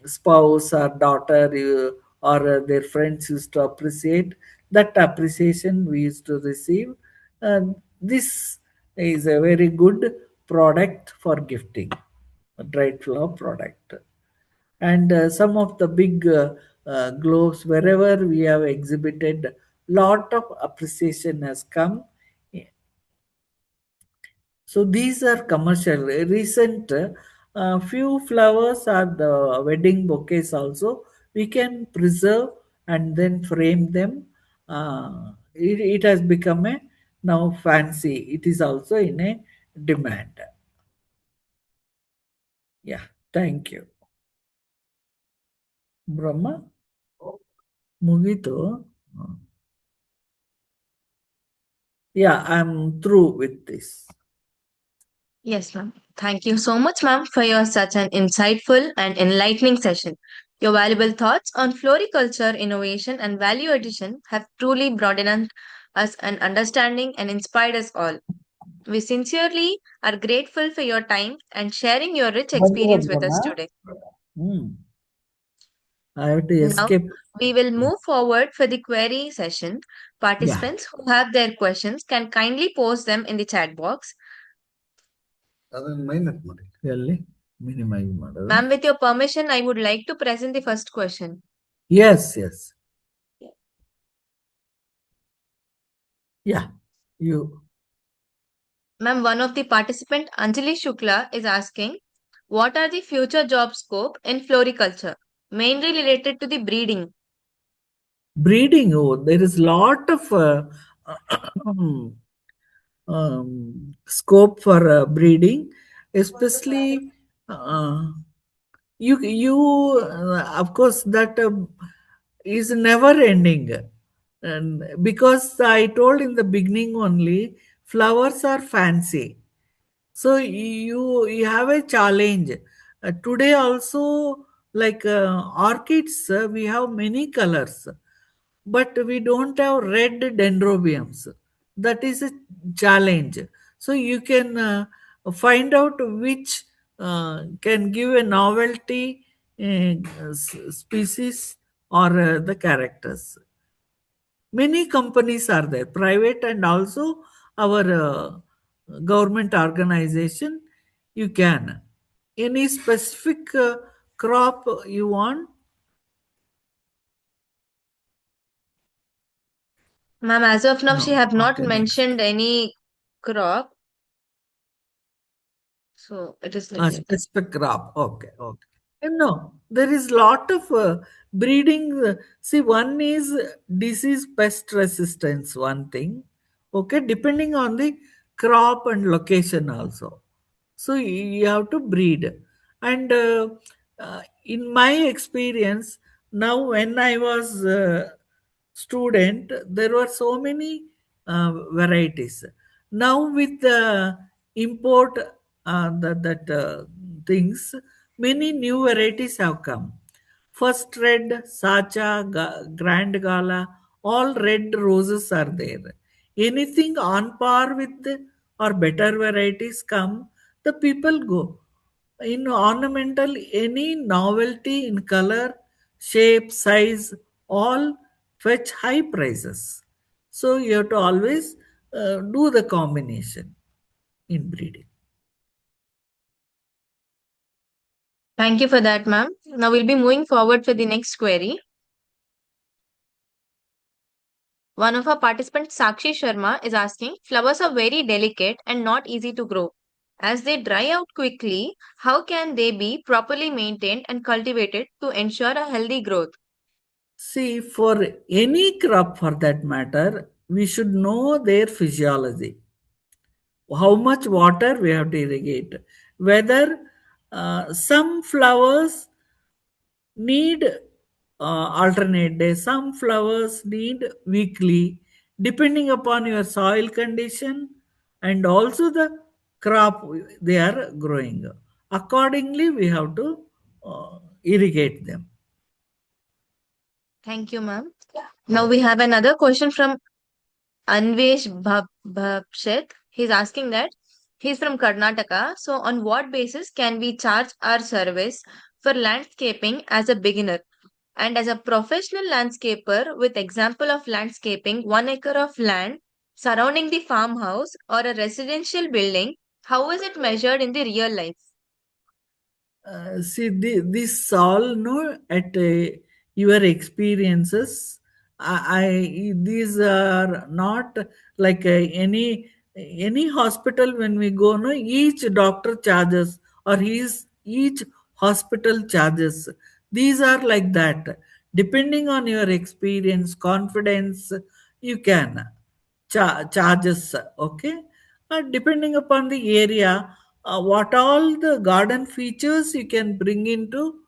spouse or daughter or their friends used to appreciate. That appreciation we used to receive. This is a very good product for gifting, a dried flower product. And some of the big globes wherever we have exhibited, lot of appreciation has come. So these are commercial. Recent few flowers are the wedding bouquets also. We can preserve and then frame them. It has become a now fancy. It is also in a demand. Yeah, thank you. Brahma, Mugito. Yeah, I'm through with this. Yes, ma'am. Thank you so much, ma'am, for your such an insightful and enlightening session. Your valuable thoughts on floriculture, innovation, and value addition have truly broadened us an understanding and inspired us all. We sincerely are grateful for your time and sharing your rich Bangalore, experience with us Brahma. today. I have to Now, escape. we will move forward for the query session. Yeah, Participants who have their questions can kindly post them in the chat box. ಅದನ್ನ minus ಮಾಡಿ. really minimize ಮಾಡೋದು. Ma'am, with your permission, I would like to present the first question. Yes, yes. Yeah, you. Ma'am, one of the participant, Anjali Shukla, is asking, what are the future job scope in floriculture, mainly related to the breeding? Breeding, oh, there is lot of scope for breeding, especially of course that is never ending, and because I told in the beginning only, flowers are fancy. So you have a challenge. Today also, like orchids, we have many colors, but we don't have red dendrobiums. That is a challenge. So you can find out which can give a novelty species or the characters. Many companies are there, private and also our government organization. You can. Any specific crop you want? Ma'am, as of now, she No. have not Okay, next. mentioned any crop, so it is like A that. specific crop. Okay, okay. No, there is lot of breeding. See, one is disease pest resistance, one thing. Okay, depending on the crop and location also. So you have to breed. And in my experience, now when I was student, there were so many varieties. Now with the import that things, many new varieties have come. First red, Sacha, Grand Gala, all red roses are there. Anything on par with or better varieties come, the people go. In ornamental, any novelty in color, shape, size, all fetch high prices. So you have to always do the combination in breeding. Thank you for that, ma'am. Now we'll be moving forward for the next query. One of our participants, Sakshi Sharma, is asking, flowers are very delicate and not easy to grow. As they dry out quickly, how can they be properly maintained and cultivated to ensure a healthy growth? See, for any crop for that matter, we should know their physiology. How much water we have to irrigate. Whether some flowers need alternate day, some flowers need weekly, depending upon your soil condition and also the crop they are growing. Accordingly, we have to irrigate them. Thank you, ma'am. Now we have another question from Anvesh Bhabshet. He's asking that he's from Karnataka. So, on what basis can we charge our service for landscaping as a beginner? And as a professional landscaper with example of landscaping 1 acre of land surrounding the farmhouse or a residential building, how is it measured in the real life? See, this all no at your experiences. These are not like any hospital when we go. No, each doctor charges or each hospital charges. These are like that. Depending on your experience, confidence, you can charges, okay. Depending upon the area, what all the garden features you can bring into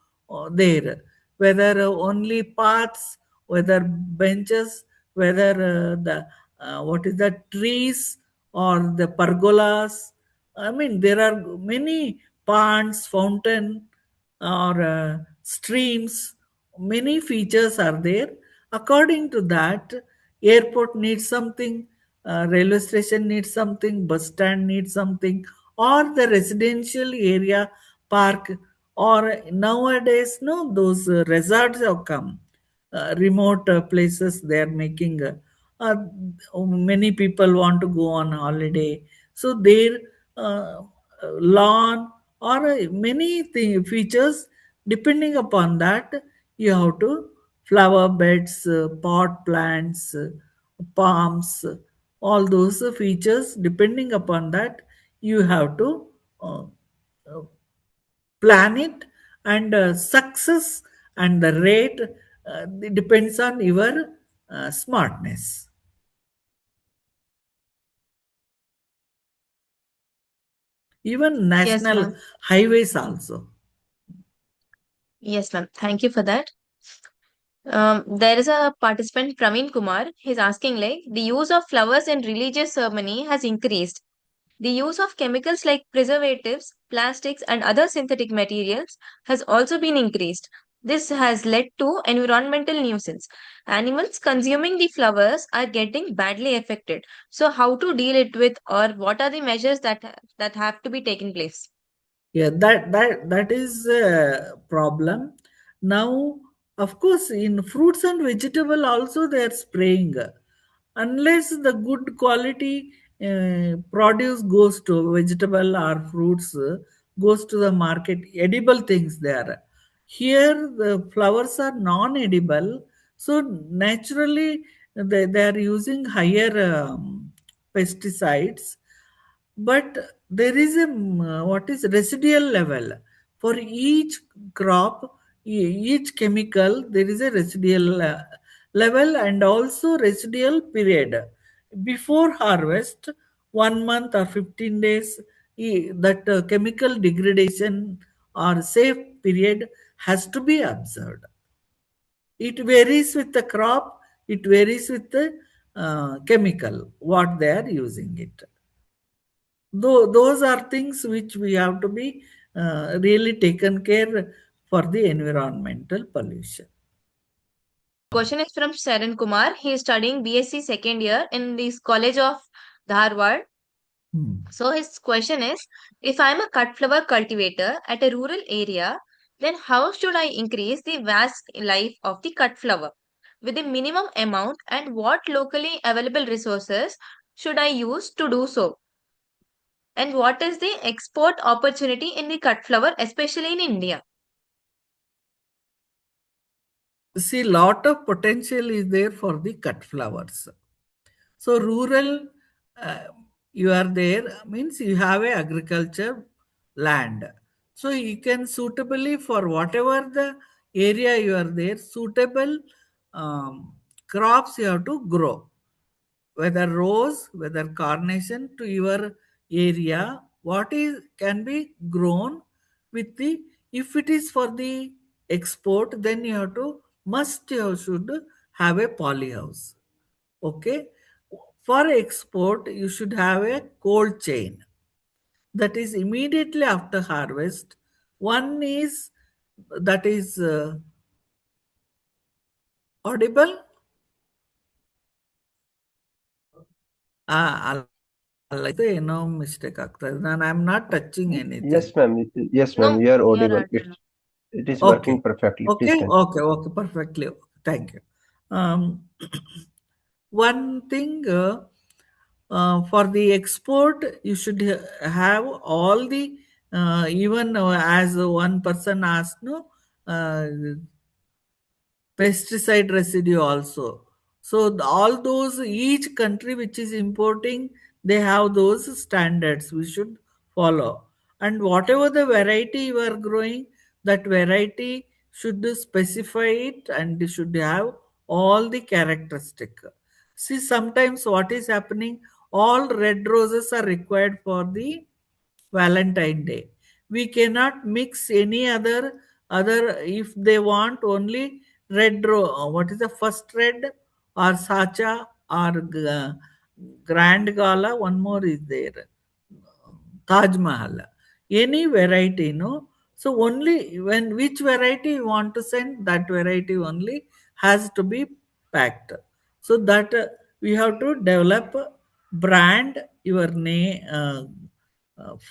there, whether only paths, whether benches, whether the what is that, trees or the pergolas. I mean, there are many ponds, fountain, or streams. Many features are there. According to that, airport needs something, railway station needs something, bus stand needs something, or the residential area park, or nowadays, no, those resorts have come, remote places they are making. Uh, Many people want to go on holiday, so their uh, lawn or many features. Depending upon that, you have to flower beds, pot plants, palms, all those features. Depending upon that, you have to uh, uh, plan it, and success and the rate, it depends on your smartness. Even Yes, national ma'am. highways also. Yes, ma'am. Thank you for that. There is a participant, Praveen Kumar. He's asking like the use of flowers in religious ceremony has increased. The use of chemicals like preservatives, plastics, and other synthetic materials has also been increased. This has led to environmental nuisance. Animals consuming the flowers are getting badly affected. So, how to deal it with, or what are the measures that have to be taken place? Yeah, that is a problem. Now, of course, in fruits and vegetable also they are spraying. Unless the good quality produce goes to vegetable or fruits, goes to the market, edible things there. Here the flowers are non-edible, so naturally they are using higher pesticides. But there is a what is residual level for each crop, each chemical. There is a residual level, and also residual period before harvest. 1 month or 15 days, that chemical degradation or safe period has to be observed. It varies with the crop, it varies with the chemical what they are using it. Though those are things which we have to be really taken care for the environmental pollution. Question is from Sharan Kumar. He is studying BSc second year in this College of Dharwad. Hmm. So his question is, if I'm a cut flower cultivator at a rural area, then how should I increase the vast life of the cut flower with the minimum amount, and what locally available resources should I use to do so? And what is the export opportunity in the cut flower, especially in India? See, lot of potential is there for the cut flowers. So rural, uh, you are there means you have a agriculture land. So you can suitably for whatever the area you are there, suitable crops you have to grow, whether rose, whether carnation to your area, what is can be grown with the, if it is for the export, then you have to must you should have a poly house. Okay. For export, you should have a cold chain. That is immediately after harvest. One is that is audible. ಅಲ್ಲ ಏನೋ mistake ಆಗ್ತಾ ಇದೆ. ನಾನು I am not touching anything. Yes, ma'am. Yes, ma'am. No, You are you're audible. audible. It is Okay. working perfectly. Please Okay. continue. Okay. Okay. Perfectly. Thank you. Um, one thing, for the export, you should have all the, even as one person asked, no, pesticide residue also. So all those, each country which is importing, they have those standards we should follow. And whatever the variety you are growing, that variety should specify it and should have all the characteristic. See, sometimes what is happening, all red roses are required for the Valentine Day. We cannot mix any other if they want only red what is the first red or sacha or grand gala, one more is there, Taj Mahal, any variety, no. So only when which variety you want to send, that variety only has to be packed. So that we have to develop brand, your name,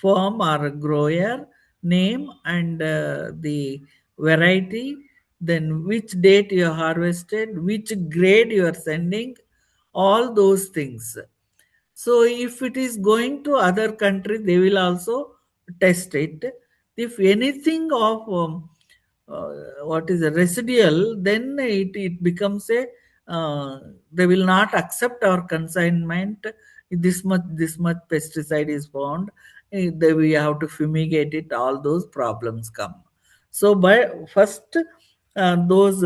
firm or grower name, and the variety, then which date you harvested, which grade you are sending, all those things. So if it is going to other country, they will also test it. If anything of what is a residual, then it becomes a they will not accept our consignment. This much pesticide is found. They we have to fumigate it. All those problems come. So by first those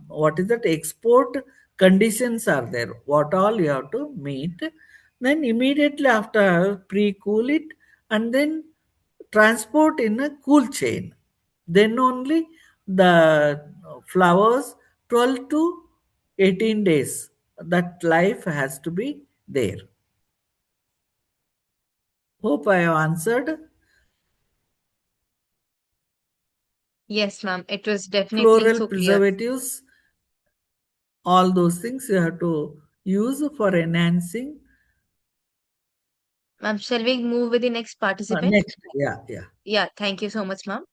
what is that, export conditions are there, what all you have to meet, then immediately after pre-cool it and then transport in a cool chain, then only the flowers 12 to 18 days, that life has to be there. Hope I have answered. Yes, ma'am. It was definitely Floral so clear. preservatives, all those things you have to use for enhancing. Ma'am, shall we move with the next participant? Next, yeah. Yeah, thank you so much, ma'am.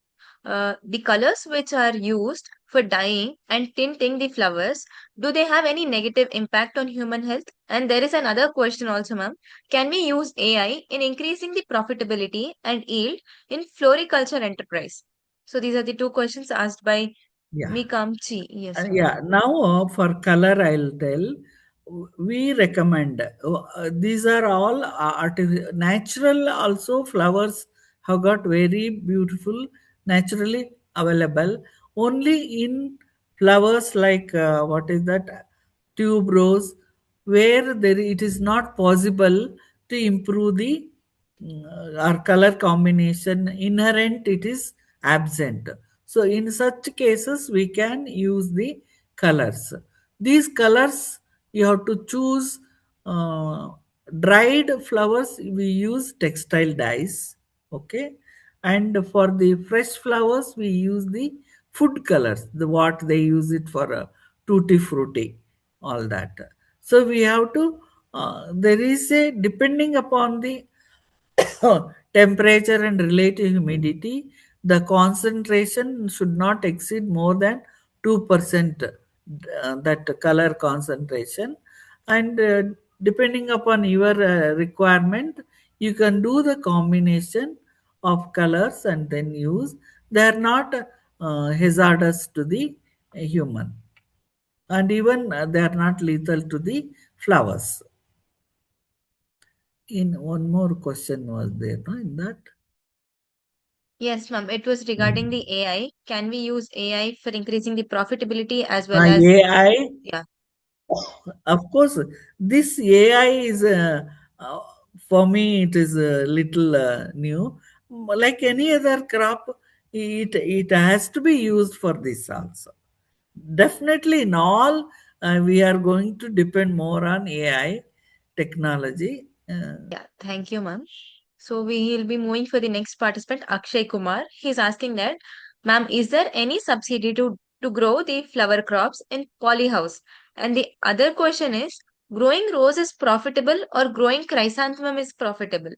The colors which are used for dyeing and tinting the flowers, do they have any negative impact on human health? And there is another question also, ma'am. Can we use AI in increasing the profitability and yield in floriculture enterprise? So these are the two questions asked by Yeah. Mikamchi. Yes, ma'am. Yeah, now for color, I'll tell. We recommend these are all natural. Also, flowers have got very beautiful, naturally available. Only in flowers like what is that, tube rose, where there it is not possible to improve the or color combination inherent, it is absent. So in such cases we can use the colors. These colors you have to choose. uh, Dried flowers we use textile dyes, okay, and for the fresh flowers we use the food colors, the what they use it for tutti frutti, all that. So we have to there is a, depending upon the temperature and relative humidity, the concentration should not exceed more than 2%, that color concentration. And depending upon your requirement, you can do the combination of colors and then use. They are not hazardous to the human, and even they are not lethal to the flowers. In one more question was there, no, in that. Yes, ma'am. It was regarding the AI. Can we use AI for increasing the profitability as well as, AI, yeah, of course, this AI is uh, for me it is a little new. Like any other crop, it has to be used for this also. Definitely, in all, we are going to depend more on AI technology. yeah, thank you, ma'am. So we will be moving for the next participant, Akshay Kumar. He's asking that, ma'am, is there any subsidy to grow the flower crops in polyhouse? And the other question is, growing rose is profitable or growing chrysanthemum is profitable?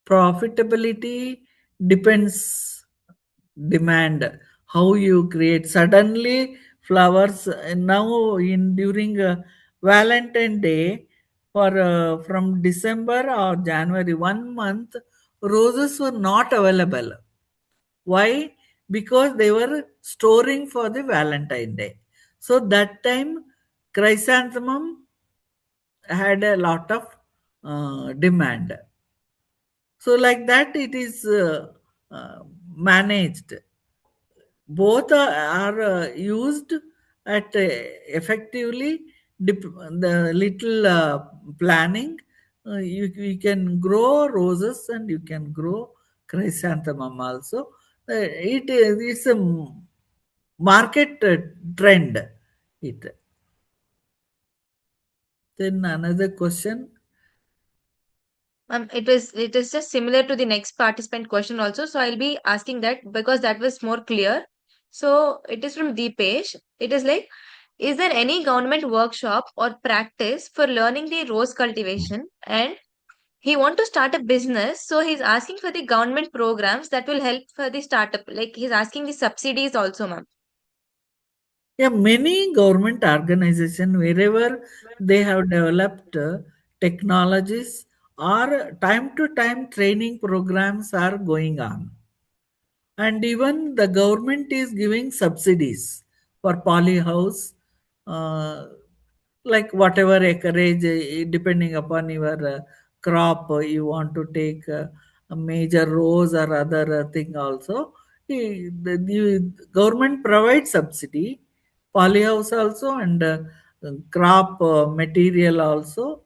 Profitability depends, demand, how you create suddenly flowers. Now in during Valentine Day, for from December or January, 1 month roses were not available. Why? Because they were storing for the Valentine Day. So that time chrysanthemum had a lot of demand. So like that it is managed. Both are used at effectively the little planning. You can grow roses and you can grow chrysanthemum also. It's a market trend. It then another question. It is just similar to the next participant question also. So I'll be asking that because that was more clear. So it is from Deepesh. It is like, is there any government workshop or practice for learning the rose cultivation? And he want to start a business, so he's asking for the government programs that will help for the startup. Like he's asking the subsidies also, ma'am. Yeah, many government organization wherever they have developed technologies or time to time training programs are going on, and even the government is giving subsidies for polyhouse, uh, like whatever acreage, depending upon your crop, you want to take a major rose or other thing also. The government provides subsidy, polyhouse also, and crop material also,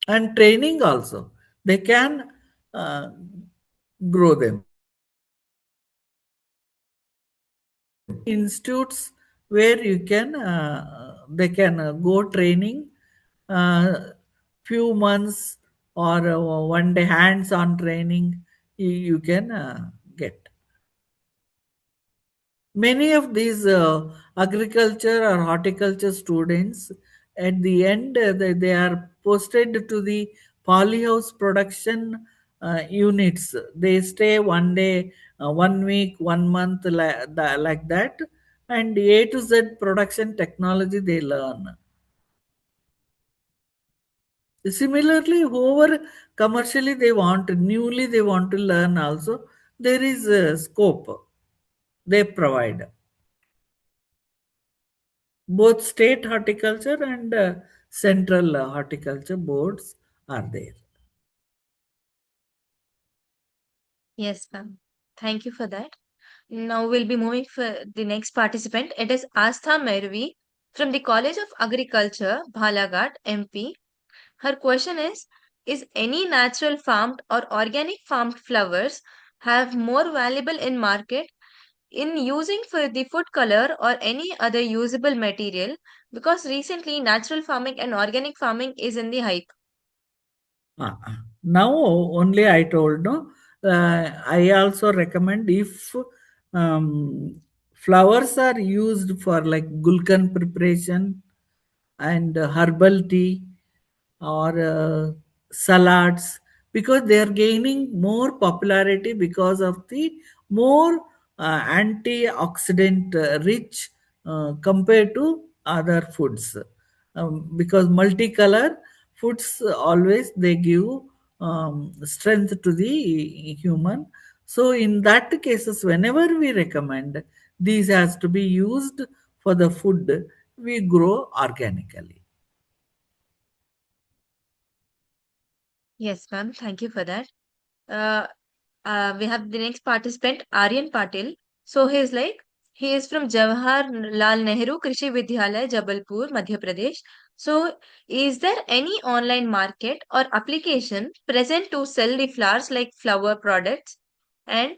and training also. They can uh, grow them. Institutes where you can they can go training uh, few months or 1 day hands on training, you can get. Many of these agriculture or horticulture students, at the end, they are posted to the polyhouse production units. They stay 1 day, 1 week, 1 month, like that, and A to Z production technology they learn. Similarly, whoever commercially they want, newly they want to learn also, there is a scope they provide. Both state horticulture and central horticulture boards are there. Yes, ma'am. Thank you for that. Now we'll be moving for the next participant. It is Astha Mervi from the College of Agriculture, Bhalaghat, MP. Her question is any natural farmed or organic farmed flowers have more valuable in market in using for the food color or any other usable material? Because recently natural farming and organic farming is in the hype. Now only I told, no. I also recommend if um, flowers are used for like gulkan preparation and herbal tea or salads, because they are gaining more popularity because of the more antioxidant rich compared to other foods. Because multicolor foods always they give strength to the human. So in that cases, whenever we recommend these has to be used for the food, we grow organically. Yes, ma'am. Thank you for that. Uh, we have the next participant, Aryan Patil. So he is from Jawaharlal Nehru Krishi Vidyalaya, Jabalpur, Madhya Pradesh. So, is there any online market or application present to sell the flowers like flower products? And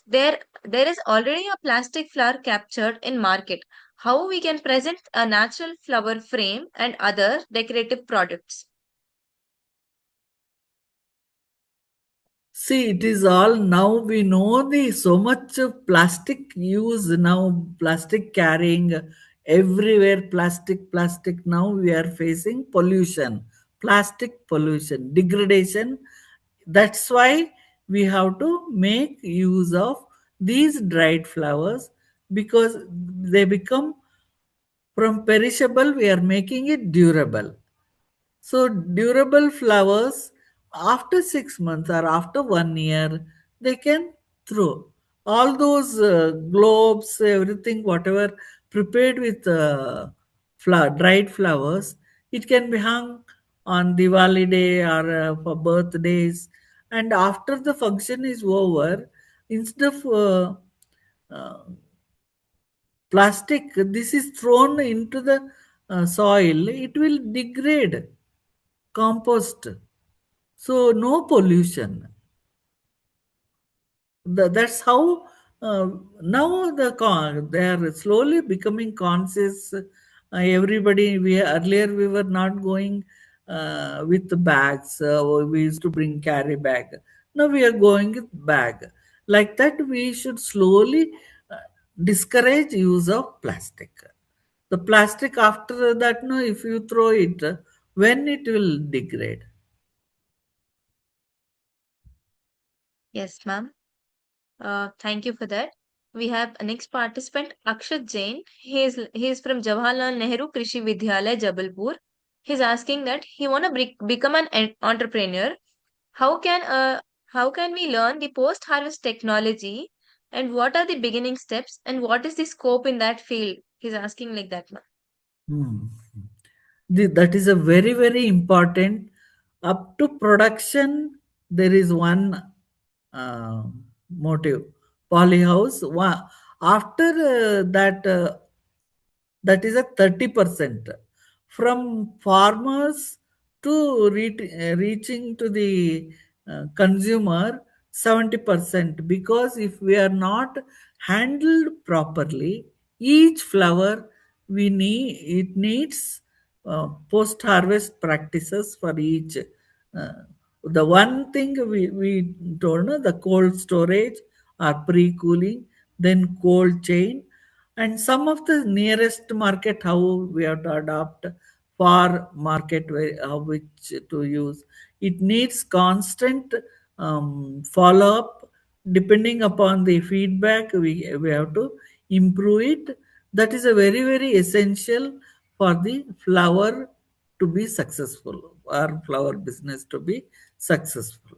there is already a plastic flower captured in market. How we can present a natural flower frame and other decorative products? See, it is all now we know the so much of plastic use now, plastic carrying everywhere, plastic. Now we are facing pollution, plastic pollution, degradation. That's why we have to make use of these dried flowers, because they become from perishable, we are making it durable. So durable flowers, after 6 months or after 1 year, they can throw all those globes, everything, whatever prepared with dried flowers. It can be hung on Diwali day or for birthdays. And after the function is over, instead of uh, plastic, this is thrown into the soil, it will degrade, compost. So no pollution. That's how now they are slowly becoming conscious. Everybody, we earlier we were not going with the bags. We used to bring carry bag. Now we are going with bag. Like that, we should slowly uh, discourage use of plastic. The plastic after that, no, if you throw it, when it will degrade. Yes, ma'am. Thank you for that. We have a next participant, Akshat Jain. He is from Jawaharlal Nehru Krishi Vidyalaya, Jabalpur. He's asking that he wanna become an entrepreneur. How can uh how can we learn the post harvest technology, and what are the beginning steps, and what is the scope in that field? He's asking like that, ma'am. Hmm. That is a very, very important. Up to production, there is one uh, motive. Polyhouse. After that is a 30% from farmers to reaching to the consumer, 70%, because if we are not handled properly, each flower we need, it needs post harvest practices for each. The one thing we told, no, the cold storage or pre cooling, then cold chain, and some of the nearest market how we have to adopt for market which to use. It needs constant follow up. Depending upon the feedback, we have to improve it. That is a very, very essential for the flower to be successful, or flower business to be successful.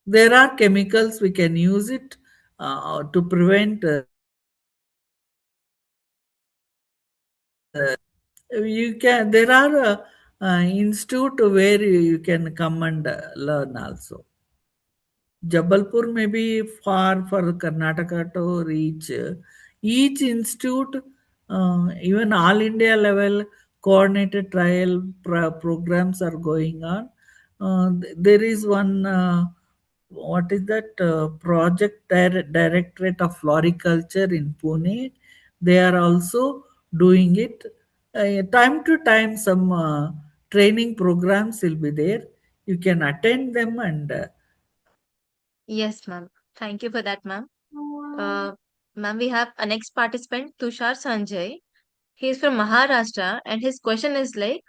There are chemicals we can use it to prevent you can. There are institute where you can come and learn also. Jabalpur may be far for Karnataka to reach. Each institute, even all India level, coordinated trial programs are going on. There is one, what is that, project directorate of floriculture in Pune. They are also doing it. Time to time, some training programs will be there. You can attend them and Yes, ma'am. Thank you for that, ma'am. Uh, Ma'am, we have a next participant, Tushar Sanjay. He is from Maharashtra, and his question is like,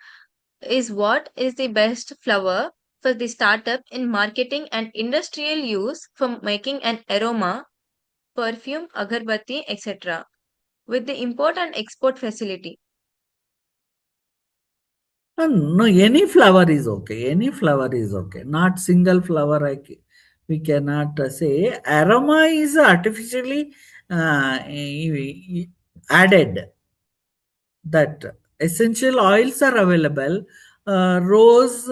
is what is the best flower for the startup in marketing and industrial use for making an aroma, perfume, agarbatti, etc. with the import and export facility? No, any flower is okay. Any flower is okay. Not single flower. We cannot say. Aroma is artificially added. That essential oils are available. Rose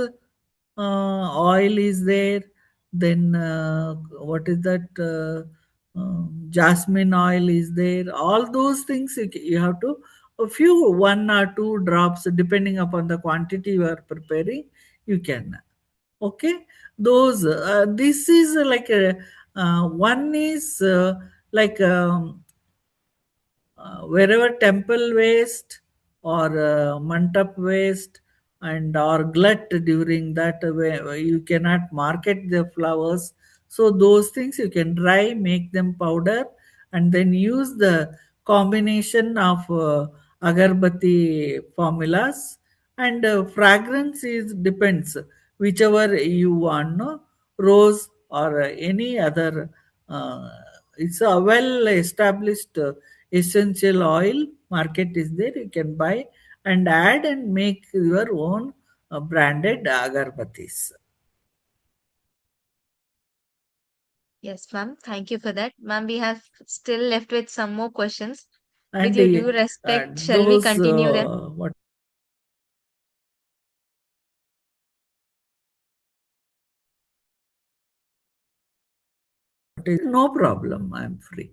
oil is there. Then what is that? Jasmine oil is there. All those things you have to, a few, one or two drops depending upon the quantity you are preparing. You can, okay. Those this is like a one is like wherever temple waste or mantap waste and or glut, during that where you cannot market the flowers, so those things you can dry, make them powder, and then use the combination of agarbatti formulas. And fragrance is depends whichever you want, no, rose or any other uh, it's a well established essential oil market is there, you can buy and add and make your own branded agarbattis. Yes, ma'am. Thank you for that. Ma'am, we have still left with some more questions. With And your due respect, shall we those continue them? what What is no problem? I'm free.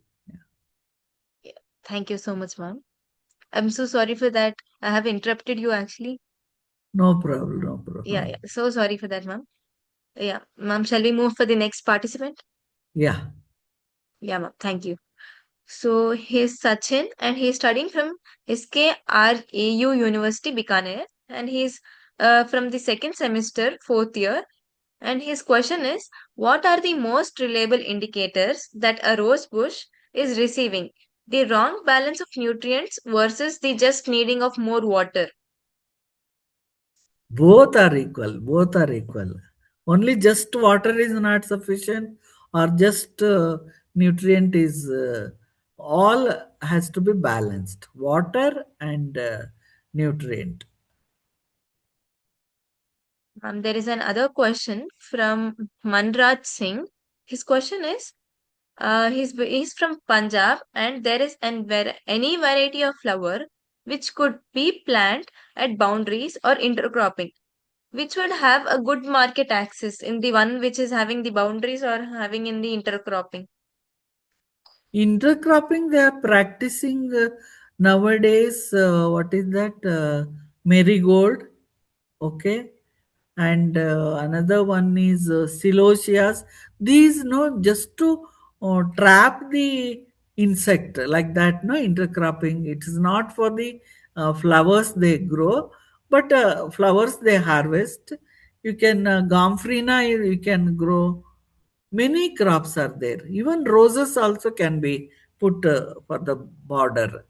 Yeah. Thank you so much, ma'am. I'm so sorry for that. I have interrupted you actually. No problem. No Yeah, problem. yeah. So sorry for that, ma'am. Yeah, ma'am, shall we move for the next participant? Yeah. Yeah, ma'am. Thank you. So he's Sachin and he's studying from ICAR-IIHR University, Bikaner, and he's from the second semester, fourth year. And his question is, what are the most reliable indicators that a rose bush is receiving the wrong balance of nutrients versus the just needing of more water? Both are equal. Both are equal. Only just water is not sufficient, or just nutrient is all has to be balanced. Water and nutrient. There is another question from Manraj Singh. His question is, he's from Punjab, and there is any variety of flower which could be planted at boundaries or intercropping, which would have a good market access in the one which is having the boundaries or having in the intercropping. Intercropping, they are practicing nowadays. What is that? Marigold. Okay. And another one is celosias. These, no, just to trap the insect like that. No, intercropping. It is not for the flowers they grow, but flowers they harvest. You can Gomphorina, you can grow. Many crops are there. Even roses also can be put for the border.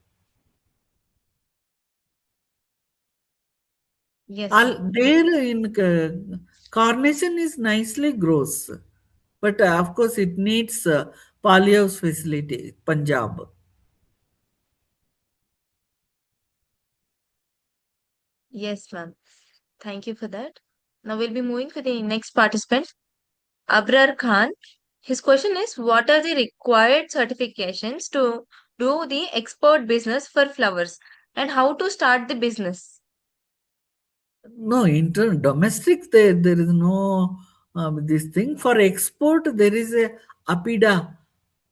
Yes, All ma'am. there in carnation is nicely grows, but of course it needs polyhouse facility. Punjab. Yes, ma'am. Thank you for that. Now we'll be moving for the next participant, Abrar Khan. His question is, what are the required certifications to do the export business for flowers and how to start the business? No, domestic there is no this thing. For export there is a APIDA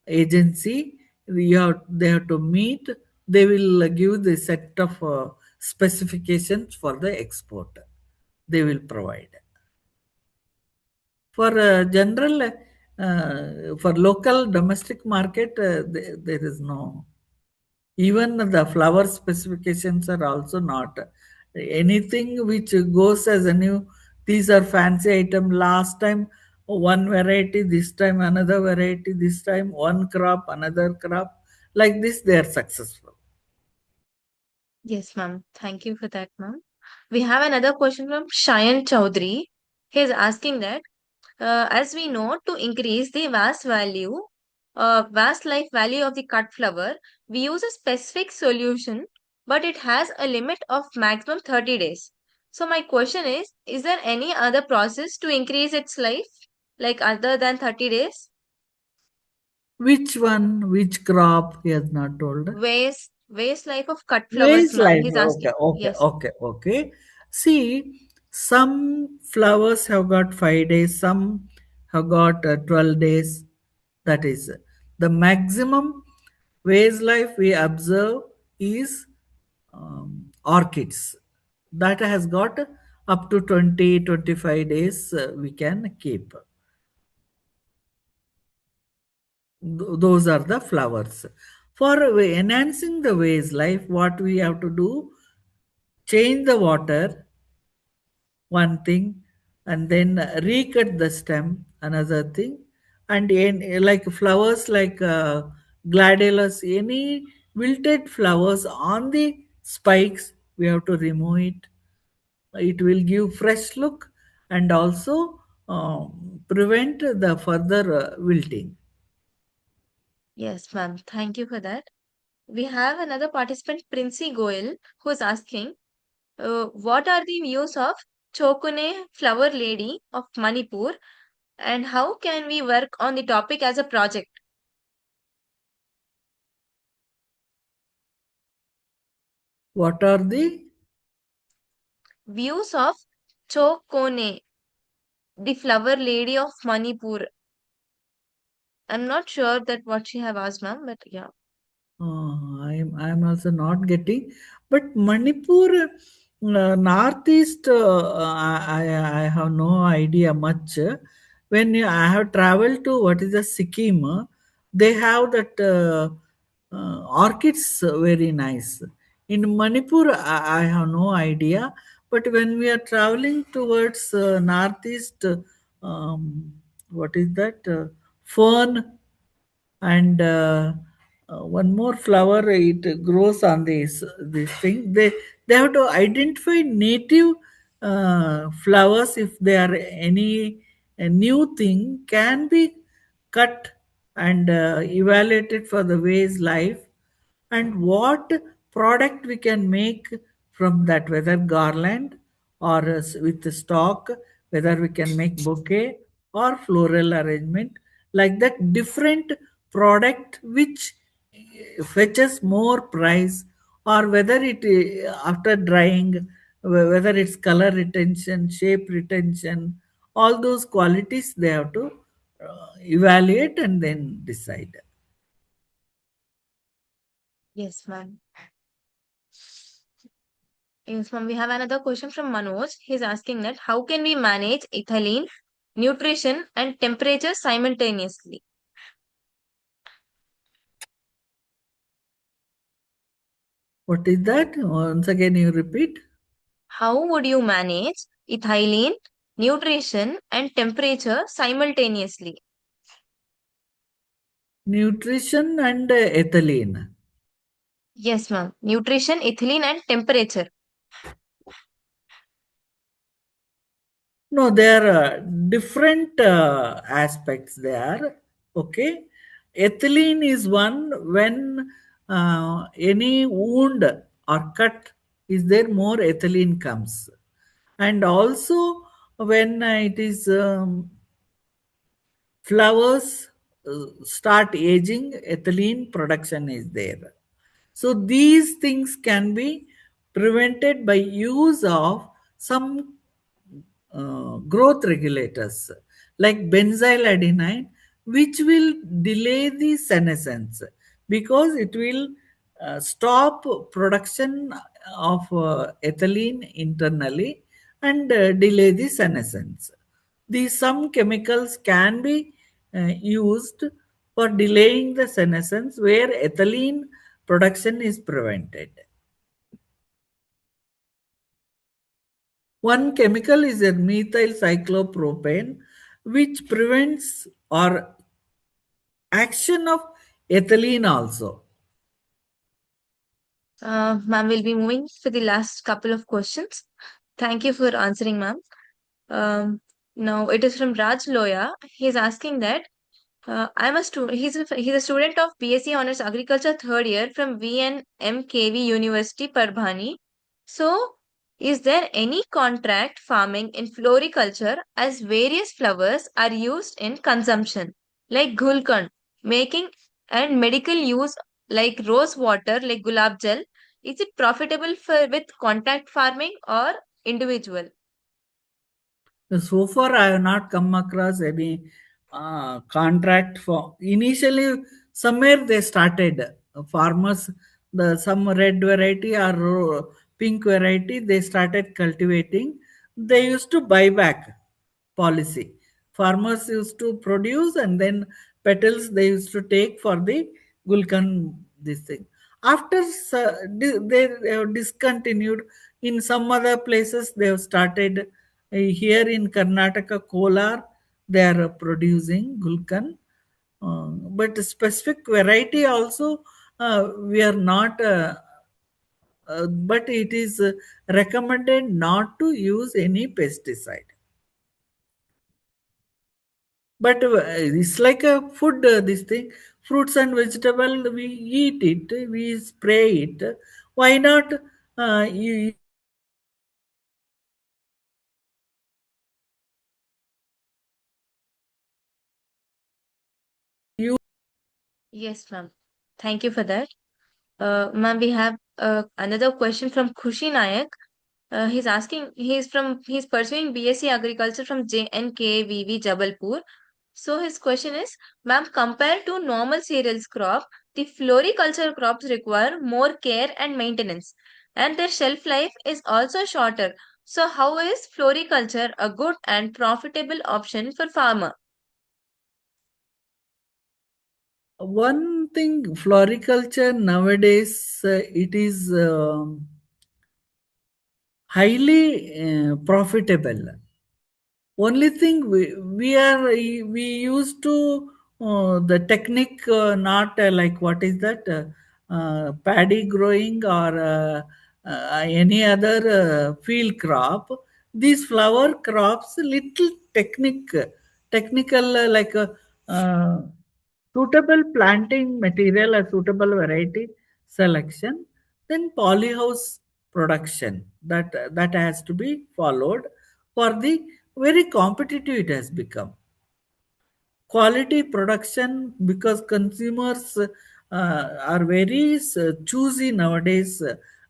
agency. They have to meet. They will give the set of specifications for the export. They will provide. For general, for local domestic market, there is no. Even the flower specifications are also not anything which goes as a new. These are fancy item. Last time one variety, this time another variety, this time one crop, another crop. Like this, they are successful. Yes, ma'am. Thank you for that, ma'am. We have another question from Shayan Chaudhary. He is asking that, as we know, to increase the vast life value of the cut flower, we use a specific solution, but it has a limit of maximum 30 days. So my question is there any other process to increase its life, like other than 30 days? Which one, which crop, he has not told. Waste life of cut flowers, Waste ma'am. life. He's Okay, asking. okay, Yes. okay, okay. See, some flowers have got 5 days, some have got 12 days. That is the maximum waste life we observe is orchids. That has got up to 20-25 days we can keep. Those are the flowers. For enhancing the waste life, what we have to do, change the water, one thing, and then recut the stem, another thing, and like flowers like gladiolus, any wilted flowers on the spikes, we have to remove it. It will give fresh look and also prevent the further wilting. Yes, ma'am. Thank you for that. We have another participant, Princey Goel, who is asking, what are the views of Chokune Flower Lady of Manipur and how can we work on the topic as a project? What are the Views of Chokone, the Flower Lady of Manipur. I'm not sure that what she have asked, ma'am, but yeah. I'm also not getting, but Manipur, northeast, I have no idea much. When I have traveled to what is the Sikkim, they have that orchids very nice. In Manipur, I have no idea. But when we are traveling towards northeast, what is that? Fern and one more flower, it grows on this thing. They have to identify native flowers. If they are any a new thing can be cut and evaluated for the ways life, and what product we can make from that, whether garland or with the stalk, whether we can make bouquet or floral arrangement, like that different product which fetches more price, or whether it after drying, whether it's color retention, shape retention, all those qualities they have to evaluate and then decide. Yes, ma'am. Yes, ma'am. We have another question from Manoj. He's asking that how can we manage ethylene, nutrition, and temperature simultaneously? What is that? Once again, you repeat. How would you manage ethylene, nutrition, and temperature simultaneously? Nutrition and ethylene. Yes, ma'am. Nutrition, ethylene, and temperature. No, there are different aspects there. Okay. Ethylene is one when any wound or cut is there, more ethylene comes. And also when it is flowers start aging, ethylene production is there. So these things can be prevented by use of some growth regulators like benzyl adenine, which will delay the senescence because it will stop production of ethylene internally and delay the senescence. These some chemicals can be used for delaying the senescence where ethylene production is prevented. One chemical is a methyl cyclopropane, which prevents or action of ethylene also. Ma'am, we'll be moving for the last couple of questions. Thank you for answering, ma'am. Now it is from Raj Loya. He's asking that I'm a student. He's a student of BSc Honors Agriculture third year from VNMKV University, Parbhani. So, is there any contract farming in floriculture as various flowers are used in consumption, like gulkand, making and medical use like rose water, like gulab gel? Is it profitable for with contact farming or individual? So far, I have not come across any contract for. Initially, somewhere they started farmers, the some red variety or pink variety they started cultivating. They used to buy back policy. Farmers used to produce and then petals they used to take for the gulkan this thing. After they have discontinued. In some other places they have started. Here in Karnataka, Kolar, they are producing gulkan, but specific variety also we are not. But it is recommended not to use any pesticide. But it's like a food, this thing, fruits and vegetable, we eat it, we spray it. Why not you Yes, ma'am. Thank you for that. Ma'am, we have another question from Khushi Nayak. He's asking, he's pursuing BSc Agriculture from JNKVV Jabalpur. So his question is, ma'am, compared to normal cereals crop, the floriculture crops require more care and maintenance, and their shelf life is also shorter. So how is floriculture a good and profitable option for farmer? One thing, floriculture nowadays, it is highly profitable. Only thing we used to the technique, not like what is that, paddy growing or any other field crop. These flower crops little technical, like uh, suitable planting material, a suitable variety selection, then polyhouse production, that has to be followed. For the very competitive it has become, quality production, because consumers are very choosy nowadays,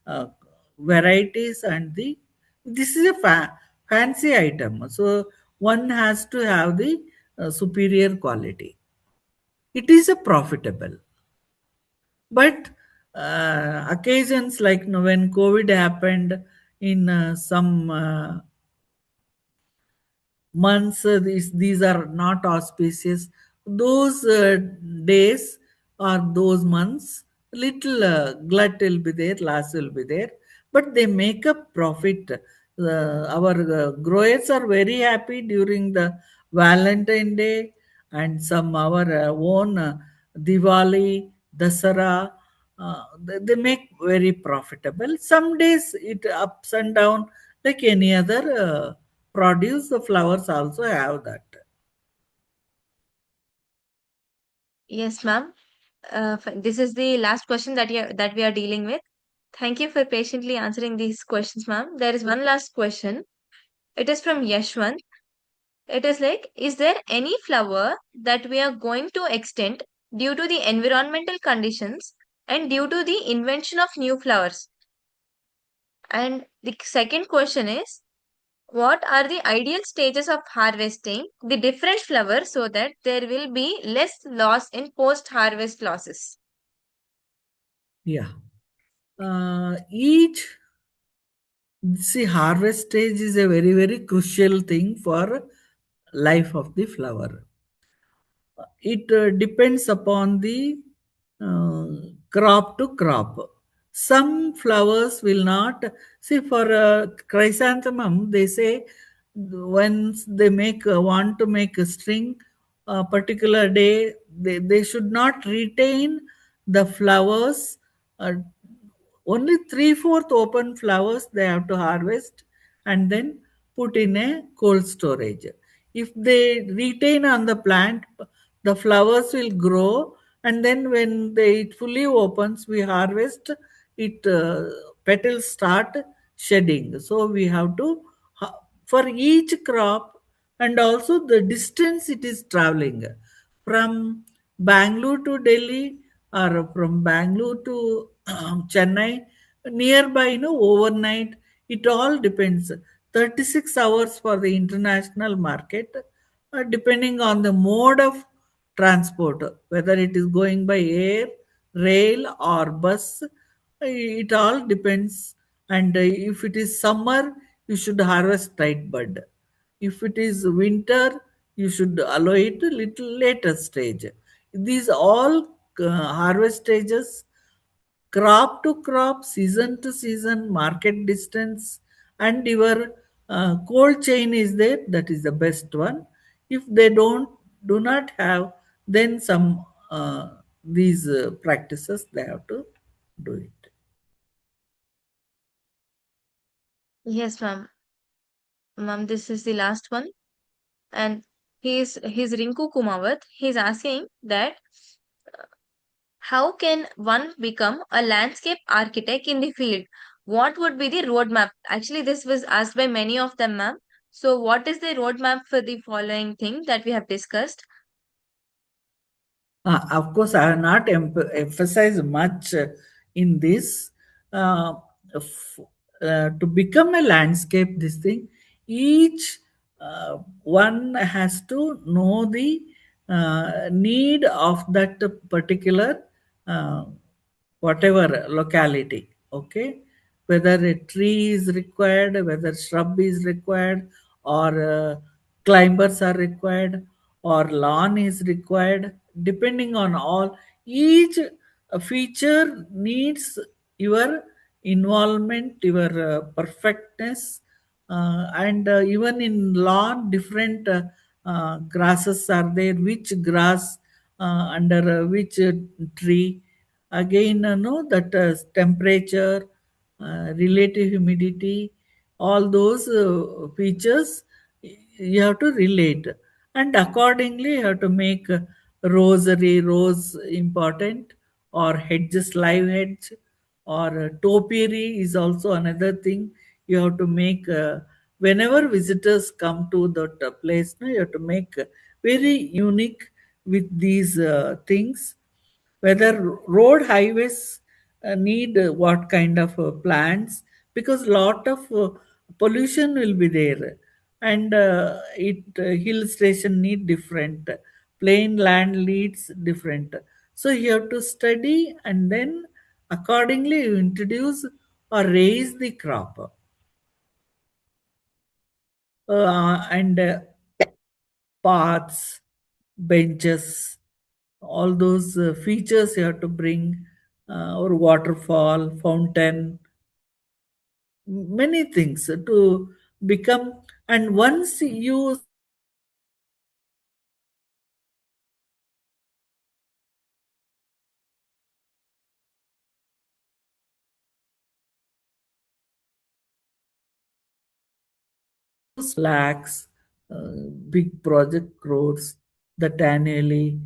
uh, varieties, and the this is a fancy item, so one has to have the superior quality. It is a profitable, but occasions like, when COVID happened, in some months, these are not auspicious, those days or those months, little glut will be there, loss will be there, but they make a profit. Our growers are very happy during the Valentine Day, and some our own Diwali, Dasara, they make very profitable. Some days it ups and down, like any other produce. The flowers also have that. Yes, ma'am. This is the last question that we are dealing with. Thank you for patiently answering these questions, ma'am. There is one last question. It is from Yashwant. It is like, is there any flower that we are going to extend due to the environmental conditions and due to the invention of new flowers? And the second question is, what are the ideal stages of harvesting the different flowers so that there will be less loss in post-harvest losses? Yeah. Each See, harvest stage is a very, very crucial thing for life of the flower. It depends upon the uh, crop to crop. Some flowers will not. See, for chrysanthemum, they say when they want to make a string a particular day, they should not retain the flowers. Only three-fourth open flowers they have to harvest and then put in a cold storage. If they retain on the plant, the flowers will grow, and then when it fully opens, we harvest it. Petals start shedding. So we have to, for each crop, and also the distance it is traveling from Bangalore to Delhi, or from Bangalore to Chennai, nearby, overnight. It all depends. 36 hours for the international market, depending on the mode of transport, whether it is going by air, rail, or bus. It all depends. And if it is summer, you should harvest tight bud. If it is winter, you should allow it a little later stage. These all harvest stages, crop to crop, season to season, market distance, and your cold chain is there. That is the best one. If they do not have, then some these practices they have to do it. Yes, ma'am. Ma'am, this is the last one. And he's Rinku Kumawat. He's asking that how can one become a landscape architect in the field? What would be the roadmap? Actually, this was asked by many of them, ma'am. So, what is the roadmap for the following thing that we have discussed? Of course, I have not emphasized much in this. Uh, f- to become a landscape, this thing, each one has to know the need of that particular uh, whatever locality. Okay, whether a tree is required, whether shrub is required, or climbers are required, or lawn is required, depending on all, each feature needs your involvement, your perfectness, and even in lawn different grasses are there, which grass under which tree, again know that temperature, relative humidity, all those features you have to relate, and accordingly you have to make rosary rose important, or hedges live hedge, or topiary is also another thing you have to make. Whenever visitors come to that place, no, you have to make very unique with these things. Whether road highways need what kind of plants, because lot of pollution will be there, and it hill station need different, plain land needs different. So you have to study, and then accordingly you introduce or raise the crop, and paths, benches, all those features you have to bring, or waterfall, fountain, many things to become. And once you start lakhs, big project crores, that annually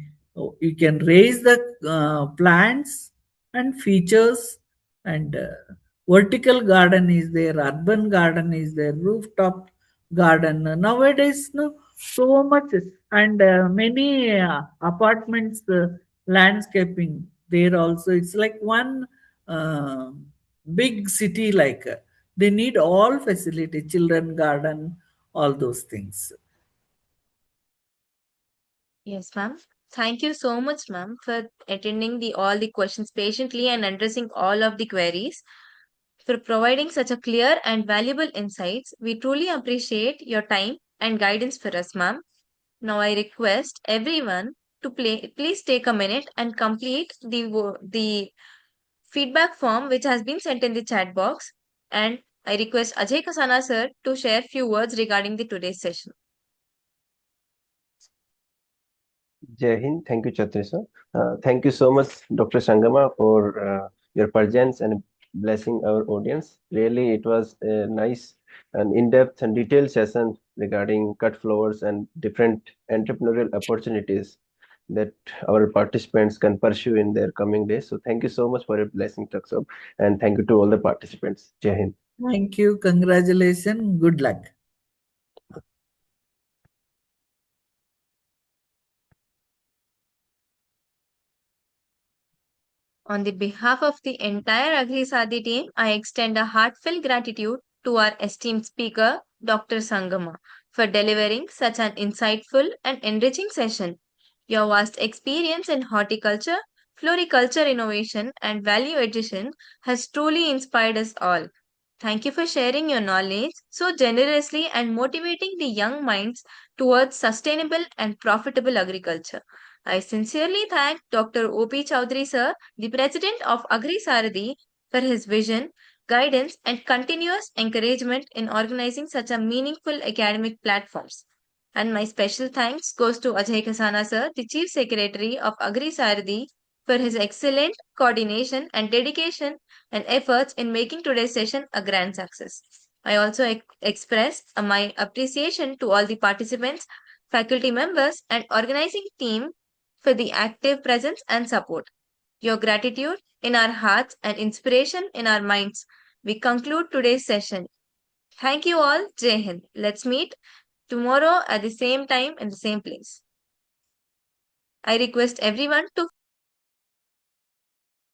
you can raise the plants and features, and vertical garden is there, urban garden is there, rooftop garden. Nowadays, no, so much, and many apartments, landscaping there also. It's like one uh, big city, like they need all facility, children garden, all those things. Yes, ma'am. Thank you so much, ma'am, for attending the all the questions patiently and addressing all of the queries. For providing such a clear and valuable insights. We truly appreciate your time and guidance for us, ma'am. Now I request everyone to please take a minute and complete the feedback form which has been sent in the chat box. And I request Ajay Kasana sir to share few words regarding the today's session. Jai Hind. Thank you, Chatri sir. Thank you so much, Dr. Sangama, for your presence and blessing our audience. Really, it was a nice and in-depth and detailed session regarding cut flowers and different entrepreneurial opportunities that our participants can pursue in their coming days. So thank you so much for your blessing, Taksab, and thank you to all the participants. Jai Hind. Thank you, congratulations, good luck. On the behalf of the entire Agri SAARTHI team, I extend a heartfelt gratitude to our esteemed speaker, Dr. Sangama, for delivering such an insightful and enriching session. Your vast experience in horticulture, floriculture innovation, and value addition has truly inspired us all. Thank you for sharing your knowledge so generously and motivating the young minds towards sustainable and profitable agriculture. I sincerely thank Dr. O.P. Chowdhury sir, the President of Agri Saradi, for his vision, guidance, and continuous encouragement in organizing such a meaningful academic platforms. And my special thanks goes to Ajay Kasana sir, the Chief Secretary of Agri Saradi, for his excellent coordination and dedication and efforts in making today's session a grand success. I also express my appreciation to all the participants, faculty members, and organizing team for the active presence and support. Your gratitude in our hearts and inspiration in our minds. We conclude today's session. Thank you all. Jai Hind. Let's meet tomorrow at the same time and the same place. I request everyone to